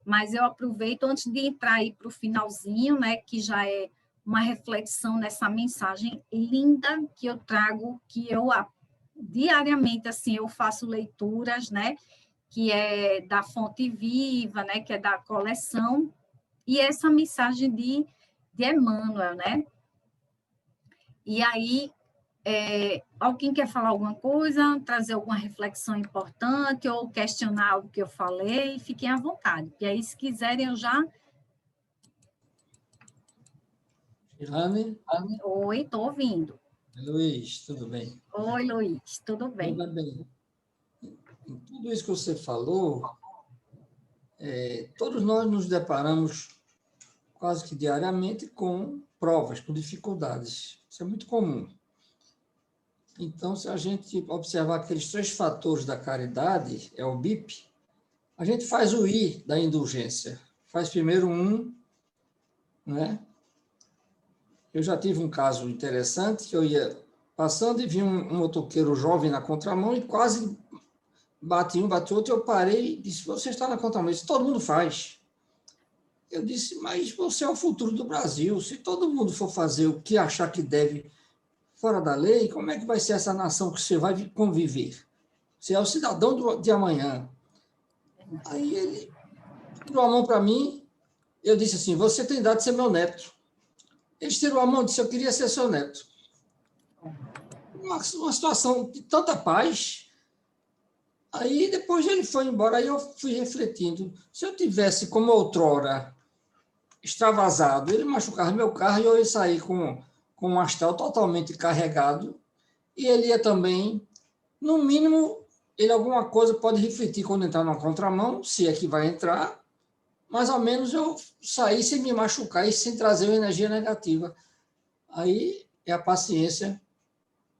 mas eu aproveito antes de entrar aí para o finalzinho, né? Que já é uma reflexão nessa mensagem linda que eu trago, que eu diariamente assim eu faço leituras, né? Que é da Fonte Viva, né? Que é da coleção, e essa mensagem de Emmanuel, né? E aí, alguém quer falar alguma coisa, trazer alguma reflexão importante ou questionar algo que eu falei, fiquem à vontade. E aí, se quiserem, eu já... Ilane? Oi, estou ouvindo. Luiz, tudo bem? Oi, Luiz, tudo bem? Tudo bem. Em tudo isso que você falou, todos nós nos deparamos quase que diariamente com provas, com dificuldades. Isso é muito comum. Então, se a gente observar aqueles 3 fatores da caridade, é o BIP, a gente faz o I da indulgência. Faz primeiro um, né? Eu já tive um caso interessante, que eu ia passando e vi um motoqueiro jovem na contramão e quase bate um, bate outro, eu parei e disse, você está na contramão? Isso todo mundo faz. Eu disse, mas você é o futuro do Brasil. Se todo mundo for fazer o que achar que deve fora da lei, como é que vai ser essa nação que você vai conviver? Você é o cidadão de amanhã. Aí ele tirou a mão para mim, eu disse assim, você tem idade de ser meu neto. Ele tirou a mão e disse, eu queria ser seu neto. Uma situação de tanta paz. Aí depois ele foi embora, aí eu fui refletindo. Se eu tivesse, como outrora, extravasado, ele machucava meu carro e eu ia sair com um astral totalmente carregado, e ele ia também, no mínimo, ele alguma coisa pode refletir quando entrar na contramão, se é que vai entrar, mas ao menos eu sair sem me machucar e sem trazer uma energia negativa. Aí é a paciência,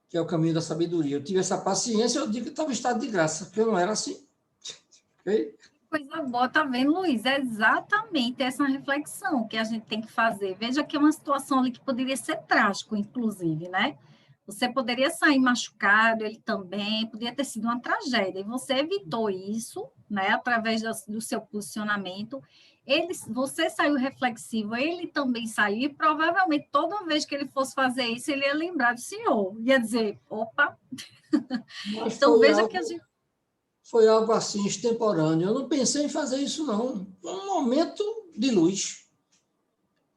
que é o caminho da sabedoria. Eu tive essa paciência, eu digo que estava em estado de graça, porque eu não era assim. Okay? Coisa boa, tá vendo, Luiz? É exatamente essa reflexão que a gente tem que fazer. Veja que é uma situação ali que poderia ser trágico, inclusive, né? Você poderia sair machucado, ele também, poderia ter sido uma tragédia, e você evitou isso, né, através do seu posicionamento. Você saiu reflexivo, ele também saiu, e provavelmente toda vez que ele fosse fazer isso, ele ia lembrar do senhor, ia dizer, opa. Mas Então, veja que a gente... Foi algo assim, extemporâneo. Eu não pensei em fazer isso, não. Foi um momento de luz.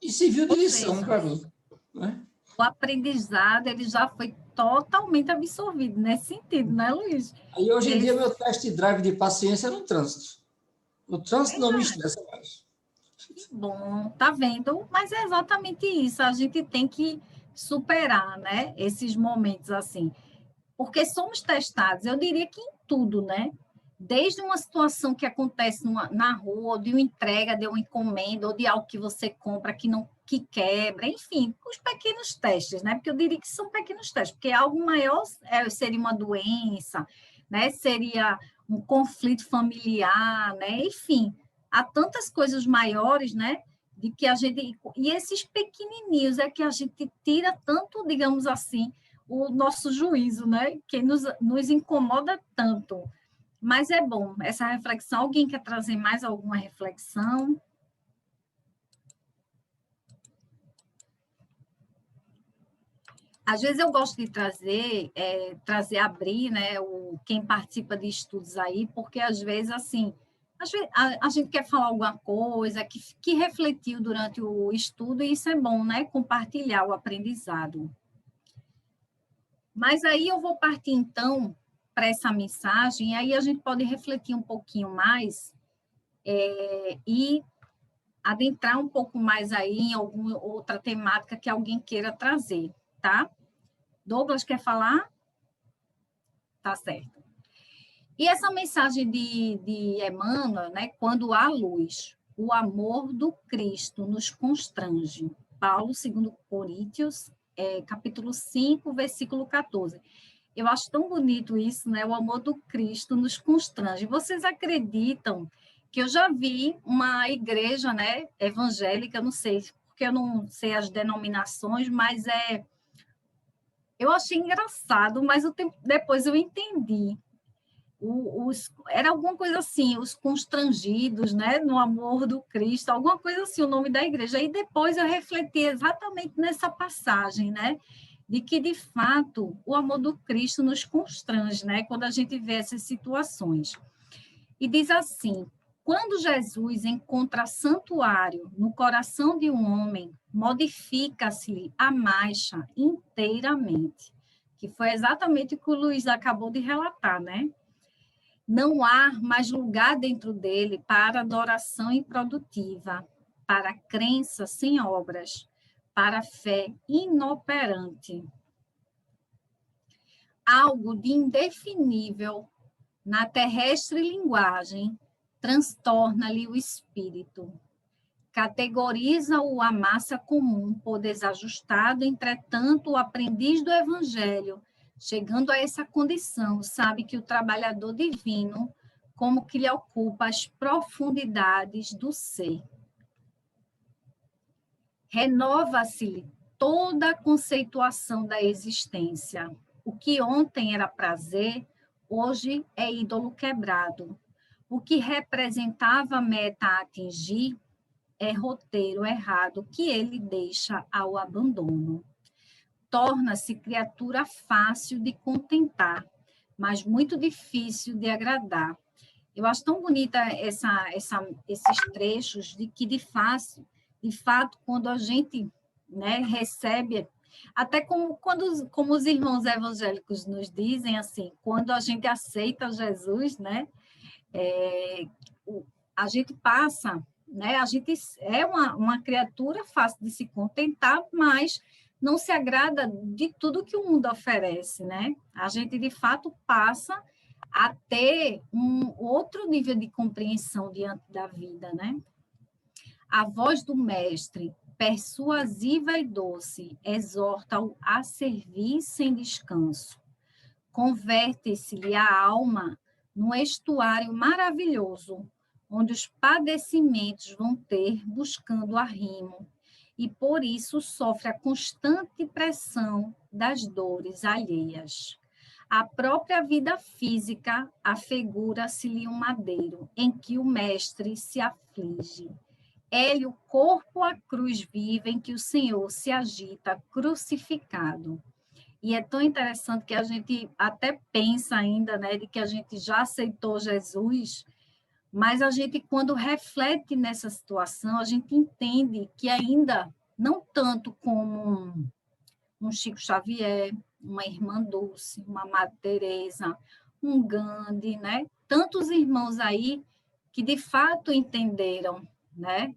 E serviu de Ou lição seja, para mim. Né? o aprendizado ele já foi totalmente absorvido nesse sentido, né, Luiz? Aí, hoje em Ele dia, meu test drive de paciência é no trânsito. O trânsito não me é estressa mais. bom, tá vendo? Mas é exatamente isso, a gente tem que superar, né, esses momentos assim, porque somos testados, eu diria que em tudo, né? Desde uma situação que acontece na rua, ou de uma entrega, de uma encomenda, ou de algo que você compra que quebra, enfim, os pequenos testes, né? Porque eu diria que são pequenos testes, porque algo maior seria uma doença, né? Seria um conflito familiar, né? Enfim, há tantas coisas maiores, né? De que a gente. E esses pequenininhos é que a gente tira tanto, digamos assim, o nosso juízo, né? Que nos incomoda tanto. Mas é bom essa reflexão. Alguém quer trazer mais alguma reflexão? Às vezes eu gosto de abrir, né, quem participa de estudos aí, porque às vezes, assim, a gente quer falar alguma coisa que refletiu durante o estudo, e isso é bom, né, compartilhar o aprendizado. Mas aí eu vou partir, então, para essa mensagem, e aí a gente pode refletir um pouquinho mais e adentrar um pouco mais aí em alguma outra temática que alguém queira trazer, tá? Douglas quer falar? Tá certo. E essa mensagem de Emmanuel, né? Quando há luz, o amor do Cristo nos constrange. Paulo, 2 Coríntios, capítulo 5, versículo 14. Eu acho tão bonito isso, né? O amor do Cristo nos constrange. Vocês acreditam que eu já vi uma igreja, né, evangélica, não sei, porque eu não sei as denominações, mas eu achei engraçado, mas depois eu entendi. Era alguma coisa assim, os constrangidos, né, no amor do Cristo, alguma coisa assim, o nome da igreja. E depois eu refleti exatamente nessa passagem, né, de que, de fato, o amor do Cristo nos constrange, né, quando a gente vê essas situações. E diz assim: quando Jesus encontra santuário no coração de um homem, modifica-se a marcha inteiramente, que foi exatamente o que o Luiz acabou de relatar, né? Não há mais lugar dentro dele para adoração improdutiva, para crença sem obras, para fé inoperante. Algo de indefinível na terrestre linguagem transtorna-lhe o espírito. categoriza-o a massa comum por desajustado, entretanto, o aprendiz do Evangelho, chegando a essa condição, sabe que o trabalhador divino, como que lhe ocupa as profundidades do ser. Renova-se toda a conceituação da existência. O que ontem era prazer, hoje é ídolo quebrado. O que representava meta a atingir, é roteiro errado que ele deixa ao abandono. Torna-se criatura fácil de contentar, mas muito difícil de agradar. Eu acho tão bonita esses trechos de que, de fato, quando a gente, né, recebe, até como os irmãos evangélicos nos dizem, assim, quando a gente aceita Jesus, né, a gente passa, né, a gente é uma criatura fácil de se contentar, mas não se agrada de tudo que o mundo oferece, né? A gente, de fato, passa a ter um outro nível de compreensão diante da vida, né? A voz do mestre, persuasiva e doce, exorta-o a servir sem descanso. Converte-se-lhe a alma num estuário maravilhoso, onde os padecimentos vão ter buscando arrimo, e por isso sofre a constante pressão das dores alheias. A própria vida física afigura-se-lhe um madeiro, em que o mestre se aflige. É-lhe o corpo a cruz viva em que o Senhor se agita crucificado. E é tão interessante que a gente até pensa ainda, né, de que a gente já aceitou Jesus, mas a gente, quando reflete nessa situação, a gente entende que ainda, não tanto como um Chico Xavier, uma Irmã Dulce, uma Madre Teresa, um Gandhi, né? Tantos irmãos aí que de fato entenderam, né?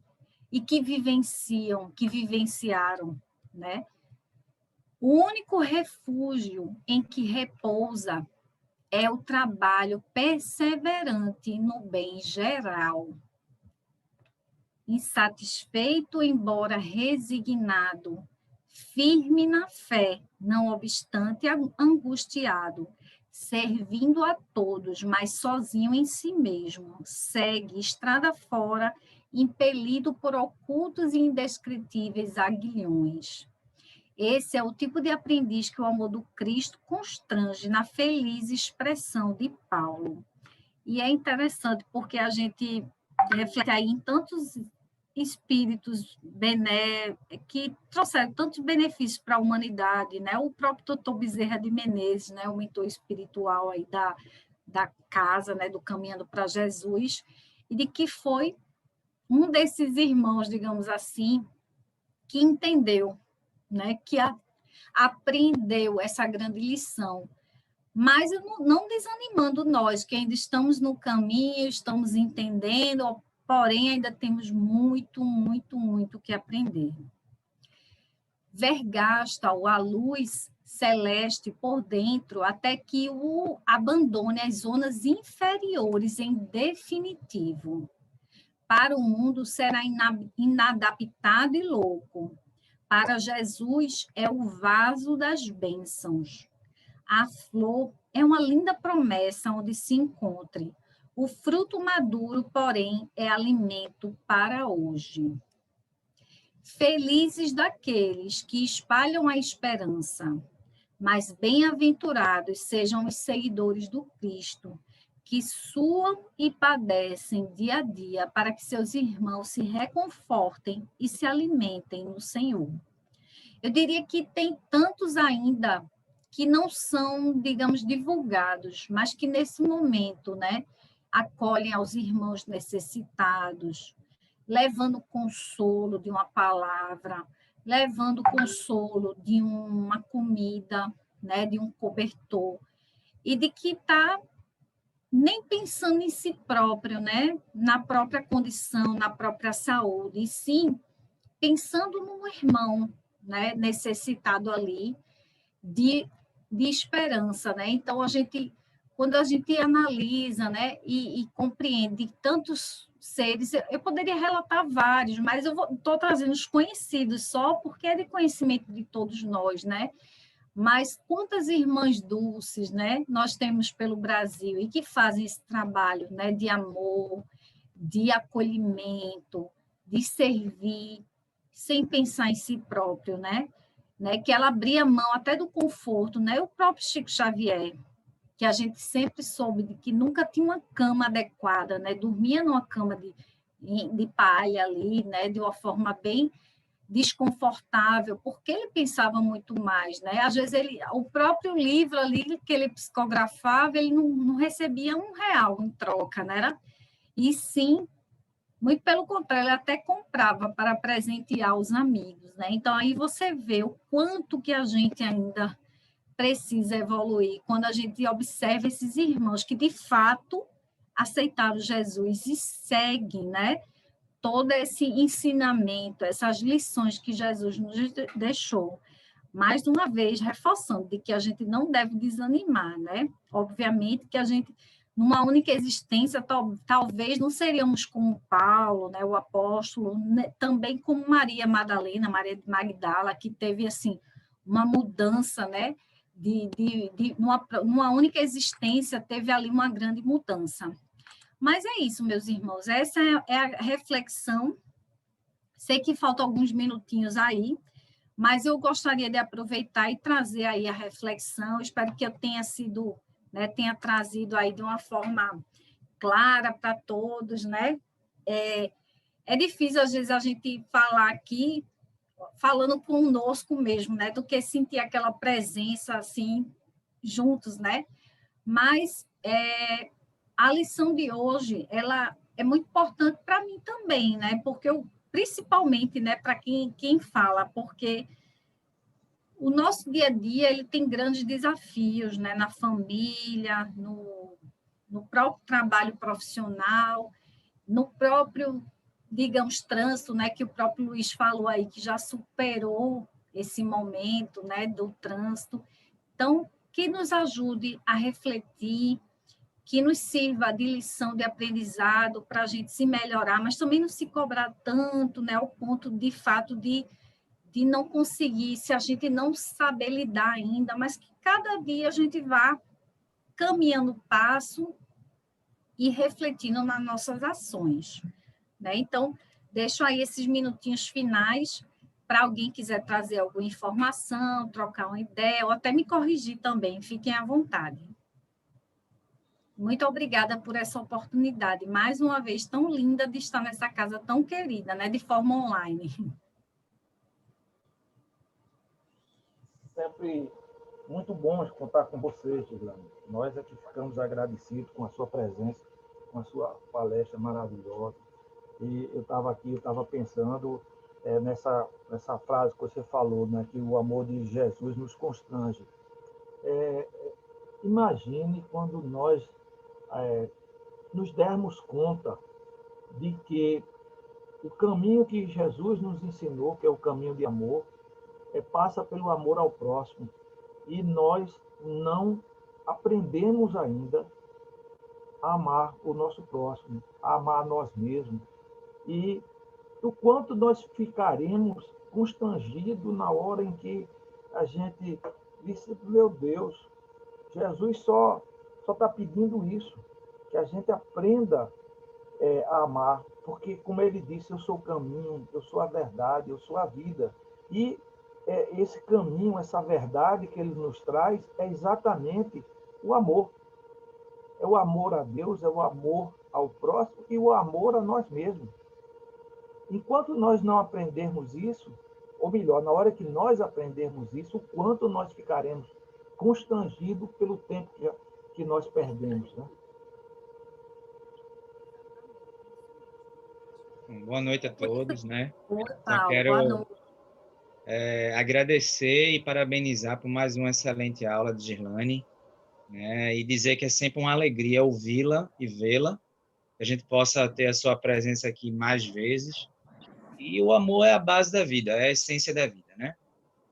E que vivenciaram, né? O único refúgio em que repousa é o trabalho perseverante no bem geral. Insatisfeito, embora resignado, firme na fé, não obstante angustiado, servindo a todos, mas sozinho em si mesmo, segue estrada fora, impelido por ocultos e indescritíveis aguilhões. Esse é o tipo de aprendiz que o amor do Cristo constrange na feliz expressão de Paulo. E é interessante porque a gente reflete aí em tantos espíritos que trouxeram tantos benefícios para a humanidade, né? O próprio Dr. Bezerra de Menezes, né? O mentor espiritual aí da casa, né? Do Caminhando para Jesus, e de que foi um desses irmãos, digamos assim, que entendeu, né, que aprendeu essa grande lição, mas não desanimando nós, que ainda estamos no caminho, estamos entendendo, porém ainda temos muito, muito, muito que aprender. Vergasta-o a luz celeste por dentro, até que o abandone as zonas inferiores em definitivo. Para o mundo será inadaptado e louco. Para Jesus é o vaso das bênçãos. A flor é uma linda promessa onde se encontre. O fruto maduro, porém, é alimento para hoje. Felizes daqueles que espalham a esperança, mas bem-aventurados sejam os seguidores do Cristo, que suam e padecem dia a dia para que seus irmãos se reconfortem e se alimentem no Senhor. Eu diria que tem tantos ainda que não são, digamos, divulgados, mas que nesse momento, né, acolhem aos irmãos necessitados, levando consolo de uma palavra, levando consolo de uma comida, né, de um cobertor, e de que está nem pensando em si próprio, né, na própria condição, na própria saúde, e sim pensando no irmão, né, necessitado ali de esperança, né? Então quando a gente analisa, né, e compreende tantos seres, eu poderia relatar vários, mas eu estou trazendo os conhecidos só porque é de conhecimento de todos nós, né? Mas quantas irmãs dulces, né, nós temos pelo Brasil e que fazem esse trabalho, né, de amor, de acolhimento, de servir, sem pensar em si próprio, né? Que ela abria mão até do conforto, né? O próprio Chico Xavier, que a gente sempre soube de que nunca tinha uma cama adequada, né? Dormia numa cama de palha ali, né? De uma forma bem desconfortável, porque ele pensava muito mais, né? Às vezes o próprio livro ali que ele psicografava, ele não recebia R$ 1 em troca, né? E sim, muito pelo contrário, ele até comprava para presentear os amigos, né? Então aí você vê o quanto que a gente ainda precisa evoluir quando a gente observa esses irmãos que de fato aceitaram Jesus e seguem, né? Todo esse ensinamento, essas lições que Jesus nos deixou. Mais uma vez, reforçando de que a gente não deve desanimar, né? Obviamente que a gente, numa única existência, talvez não seríamos como Paulo, né, o apóstolo, né, também como Maria Madalena, Maria de Magdala, que teve, assim, uma mudança, né? Numa única existência, teve ali uma grande mudança. Mas é isso, meus irmãos, essa é a reflexão. Sei que faltam alguns minutinhos aí, mas eu gostaria de aproveitar e trazer aí a reflexão. Espero que eu tenha sido, né, tenha trazido aí de uma forma clara para todos, né? É difícil, às vezes, a gente falar aqui, falando conosco mesmo, né? Do que sentir aquela presença, assim, juntos, né? Mas a lição de hoje, ela é muito importante para mim também, né? Porque principalmente, né, para quem fala, porque o nosso dia a dia ele tem grandes desafios, né, na família, no próprio trabalho profissional, no próprio, digamos, trânsito, né, que o próprio Luiz falou aí, que já superou esse momento, né, do trânsito. Então, que nos ajude a refletir, que nos sirva de lição de aprendizado para a gente se melhorar, mas também não se cobrar tanto, né, ao ponto, de fato, de não conseguir, se a gente não saber lidar ainda, mas que cada dia a gente vá caminhando o passo e refletindo nas nossas ações, né? Então, deixo aí esses minutinhos finais para alguém quiser trazer alguma informação, trocar uma ideia, ou até me corrigir também, fiquem à vontade. Muito obrigada por essa oportunidade, mais uma vez, tão linda de estar nessa casa tão querida, né, de forma online. Sempre muito bom contar com você, Gislane. Nós é que ficamos agradecidos com a sua presença, com a sua palestra maravilhosa. E eu estava pensando nessa frase que você falou, né, que o amor de Jesus nos constrange. Imagine quando nós nos dermos conta de que o caminho que Jesus nos ensinou, que é o caminho de amor, passa pelo amor ao próximo. E nós não aprendemos ainda a amar o nosso próximo, a amar nós mesmos. E o quanto nós ficaremos constrangidos na hora em que a gente disse, meu Deus, Jesus só está pedindo isso, que a gente aprenda a amar, porque, como ele disse, eu sou o caminho, eu sou a verdade, eu sou a vida. E esse caminho, essa verdade que ele nos traz é exatamente o amor. É o amor a Deus, é o amor ao próximo e o amor a nós mesmos. Enquanto nós não aprendermos isso, ou melhor, na hora que nós aprendermos isso, o quanto nós ficaremos constrangidos pelo tempo que nós perdemos, né? Boa noite a todos, né? Oi, Já Paulo, quero boa noite. agradecer e parabenizar por mais uma excelente aula de Gislane, né? E dizer que é sempre uma alegria ouvi-la e vê-la, que a gente possa ter a sua presença aqui mais vezes. E o amor é a base da vida, é a essência da vida, né?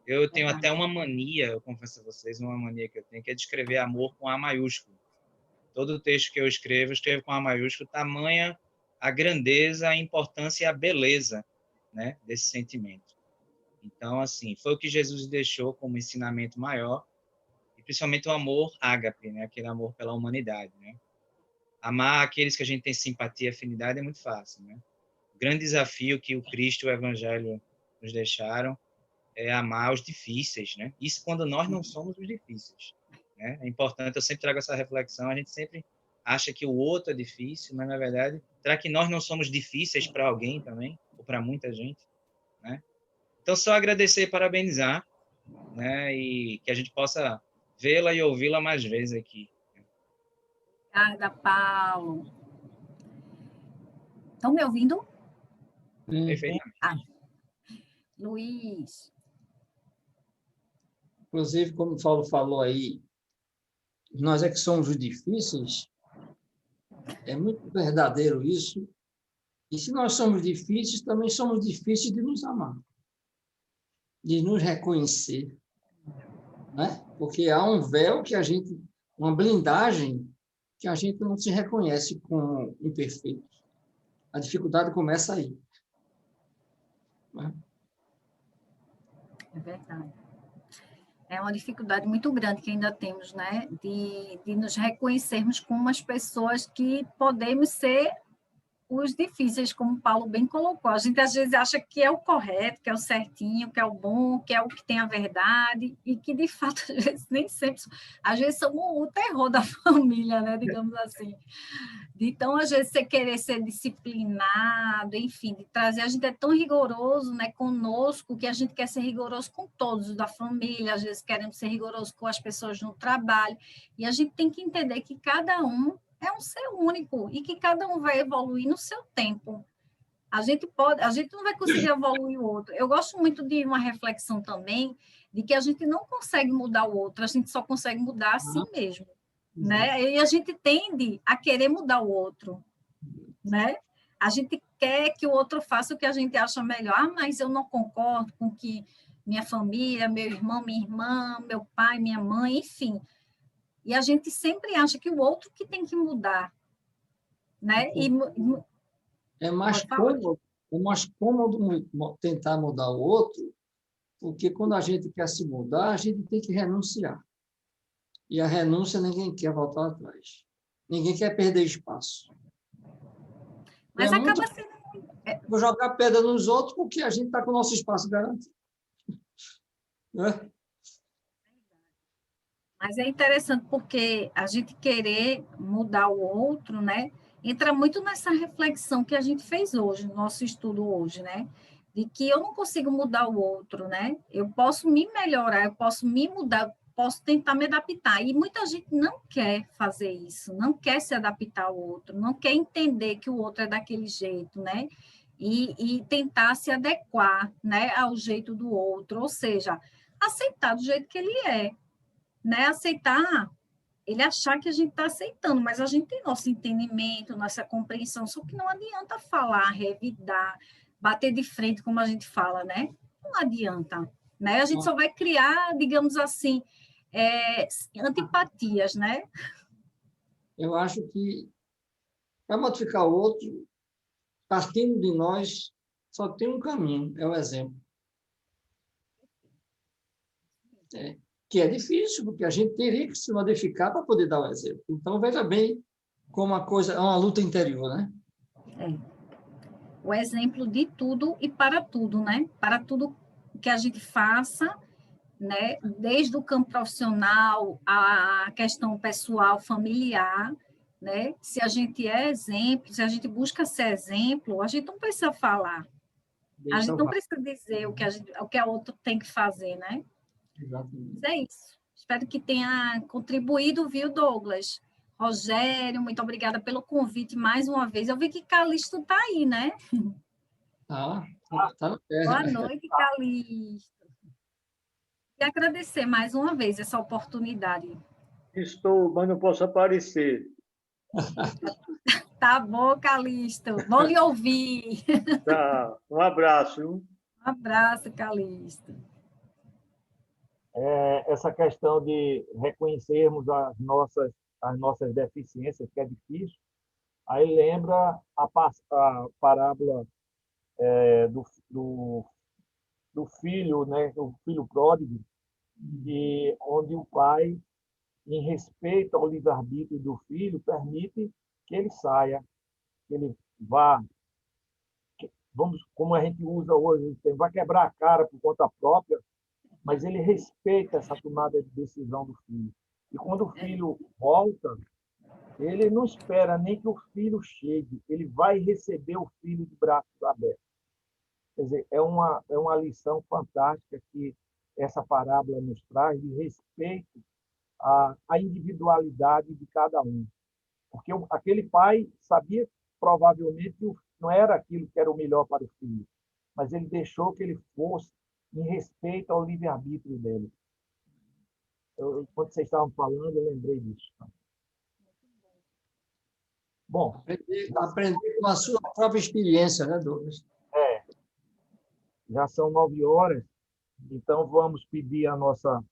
Eu tenho até uma mania, eu confesso a vocês, uma mania que eu tenho, que é de escrever amor com A maiúsculo. Todo o texto que eu escrevo com A maiúsculo, tamanha a grandeza, a importância e a beleza, né, desse sentimento. Então, assim, foi o que Jesus deixou como ensinamento maior, e principalmente o amor ágape, né, aquele amor pela humanidade, né? Amar aqueles que a gente tem simpatia, afinidade é muito fácil, né? O grande desafio que o Cristo e o Evangelho nos deixaram é amar os difíceis, né? Isso quando nós não somos os difíceis, né? É importante, eu sempre trago essa reflexão, a gente sempre acha que o outro é difícil, mas na verdade, será que nós não somos difíceis para alguém também, ou para muita gente, né? Então, só agradecer e parabenizar, né? E que a gente possa vê-la e ouvi-la mais vezes aqui. Obrigada, Paulo. Estão me ouvindo? Perfeitamente. Ah, Luiz. Inclusive, como o Paulo falou aí, nós é que somos os difíceis, é muito verdadeiro isso. E se nós somos difíceis, também somos difíceis de nos amar, de nos reconhecer, né? Porque há um véu que a gente, uma blindagem que a gente não se reconhece como imperfeito. A dificuldade começa aí, né? É verdade. É uma dificuldade muito grande que ainda temos, né? De nos reconhecermos como as pessoas que podemos ser os difíceis, como o Paulo bem colocou. A gente às vezes acha que é o correto, que é o certinho, que é o bom, que é o que tem a verdade, e que de fato às vezes nem sempre, às vezes somos o terror da família, né, digamos assim. Então, às vezes, você querer ser disciplinado, enfim, de trazer, a gente é tão rigoroso, né, conosco, que a gente quer ser rigoroso com todos da família, às vezes queremos ser rigoroso com as pessoas no trabalho, e a gente tem que entender que cada um é um ser único e que cada um vai evoluir no seu tempo. A gente não vai conseguir evoluir o outro. Eu gosto muito de uma reflexão também de que a gente não consegue mudar o outro, a gente só consegue mudar a si mesmo, né? E a gente tende a querer mudar o outro, né? A gente quer que o outro faça o que a gente acha melhor. Ah, mas eu não concordo com que minha família, meu irmão, minha irmã, meu pai, minha mãe, enfim. E a gente sempre acha que o outro que tem que mudar, né? E É mais pode falar. cômodo, é mais cômodo tentar mudar o outro, porque quando a gente quer se mudar, a gente tem que renunciar. E a renúncia ninguém quer voltar atrás. Ninguém quer perder espaço. E é Mas muito acaba sendo. vou jogar pedra nos outros porque a gente está com o nosso espaço garantido, né? Mas é interessante porque a gente querer mudar o outro, né? Entra muito nessa reflexão que a gente fez hoje, no nosso estudo hoje, né? De que eu não consigo mudar o outro, né? Eu posso me melhorar, eu posso me mudar, posso tentar me adaptar. E muita gente não quer fazer isso, não quer se adaptar ao outro, não quer entender que o outro é daquele jeito, né? E tentar se adequar, né, ao jeito do outro, ou seja, aceitar do jeito que ele é, né? Aceitar, ele achar que a gente está aceitando, mas a gente tem nosso entendimento, nossa compreensão, só que não adianta falar, revidar, bater de frente, como a gente fala, né? Não adianta, né? A gente só vai criar, digamos assim, antipatias, né? Eu acho que para modificar o outro, partindo de nós, só tem um caminho, é o exemplo. Que é difícil, porque a gente teria que se modificar para poder dar o exemplo. Então, veja bem como a coisa é uma luta interior, né? O exemplo de tudo e para tudo, né? Para tudo que a gente faça, né? Desde o campo profissional, a questão pessoal, familiar, né? Se a gente é exemplo, se a gente busca ser exemplo, a gente não precisa falar, a Deixa gente eu não falar. precisa dizer o que a outro tem que fazer, né? Exatamente. Mas é isso. Espero que tenha contribuído, viu, Douglas? Rogério, muito obrigada pelo convite mais uma vez. Eu vi que Calixto está aí, né? Tá na Boa terra. noite, Calixto. E agradecer mais uma vez essa oportunidade. Estou, mas não posso aparecer. Tá bom, Calixto. Vou lhe ouvir. Tá. Um abraço. Viu? Um abraço, Calixto. Essa questão de reconhecermos as nossas deficiências, que é difícil, Aí lembra a parábola do filho, né, do filho pródigo, e onde o pai, em respeito ao livre-arbítrio do filho, permite que ele saia, que ele vá, vamos, como a gente usa hoje, vai quebrar a cara por conta própria, mas ele respeita essa tomada de decisão do filho. E quando o filho volta, ele não espera nem que o filho chegue, ele vai receber o filho de braços abertos. Quer dizer, é uma lição fantástica que essa parábola nos traz de respeito à individualidade de cada um. Porque aquele pai sabia provavelmente que não era aquilo que era o melhor para o filho, mas ele deixou que ele fosse em respeito ao livre-arbítrio dele. Quando vocês estavam falando, eu lembrei disso. Bom, Aprender com a sua própria experiência, né, Douglas? já são 9 horas, então vamos pedir a nossa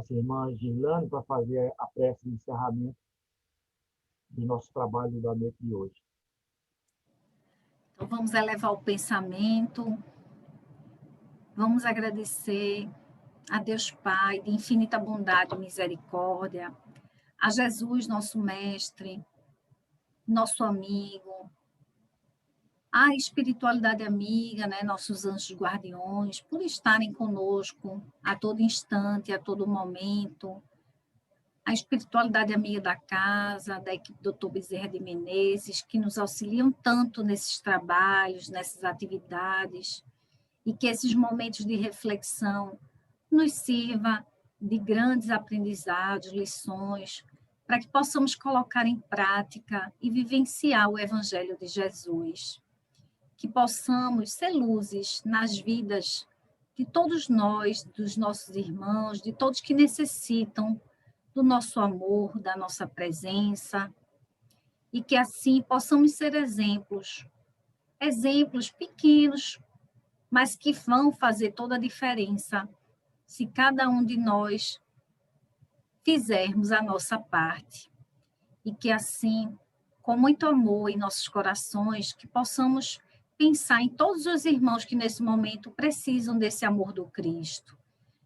irmã Girlane para fazer a prece de encerramento do nosso trabalho da noite de hoje. Então, vamos elevar o pensamento, vamos agradecer a Deus Pai, de infinita bondade e misericórdia, a Jesus, nosso mestre, nosso amigo, a espiritualidade amiga, né, nossos anjos guardiões, por estarem conosco a todo instante, a todo momento, a espiritualidade amiga da casa, da equipe do Dr. Bezerra de Menezes, que nos auxiliam tanto nesses trabalhos, nessas atividades, e que esses momentos de reflexão nos sirva de grandes aprendizados, lições, para que possamos colocar em prática e vivenciar o Evangelho de Jesus. Que possamos ser luzes nas vidas de todos nós, dos nossos irmãos, de todos que necessitam do nosso amor, da nossa presença, e que assim possamos ser exemplos pequenos, mas que vão fazer toda a diferença se cada um de nós fizermos a nossa parte. E que assim, com muito amor em nossos corações, que possamos pensar em todos os irmãos que nesse momento precisam desse amor do Cristo,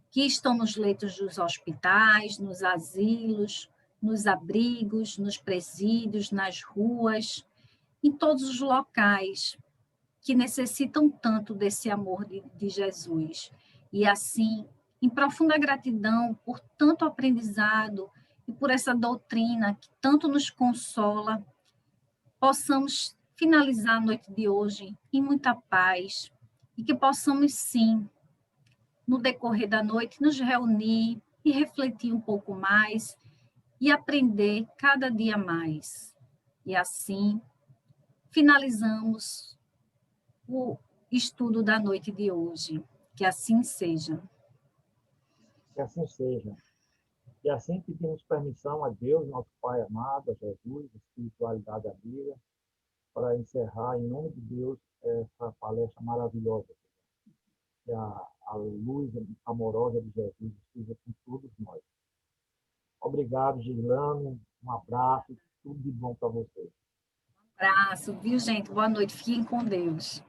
que estão nos leitos dos hospitais, nos asilos, nos abrigos, nos presídios, nas ruas, em todos os locais que necessitam tanto desse amor de Jesus. E assim, em profunda gratidão por tanto aprendizado e por essa doutrina que tanto nos consola, possamos finalizar a noite de hoje em muita paz e que possamos, sim, no decorrer da noite, nos reunir e refletir um pouco mais e aprender cada dia mais. E assim, finalizamos o estudo da noite de hoje. Que assim seja. Que assim seja. E assim pedimos permissão a Deus, nosso Pai amado, a Jesus, a espiritualidade amiga, para encerrar, em nome de Deus, essa palestra maravilhosa. Que a luz amorosa de Jesus esteja com todos nós. Obrigado, Girlane. Um abraço. Tudo de bom para vocês. Um abraço, viu, gente? Boa noite. Fiquem com Deus.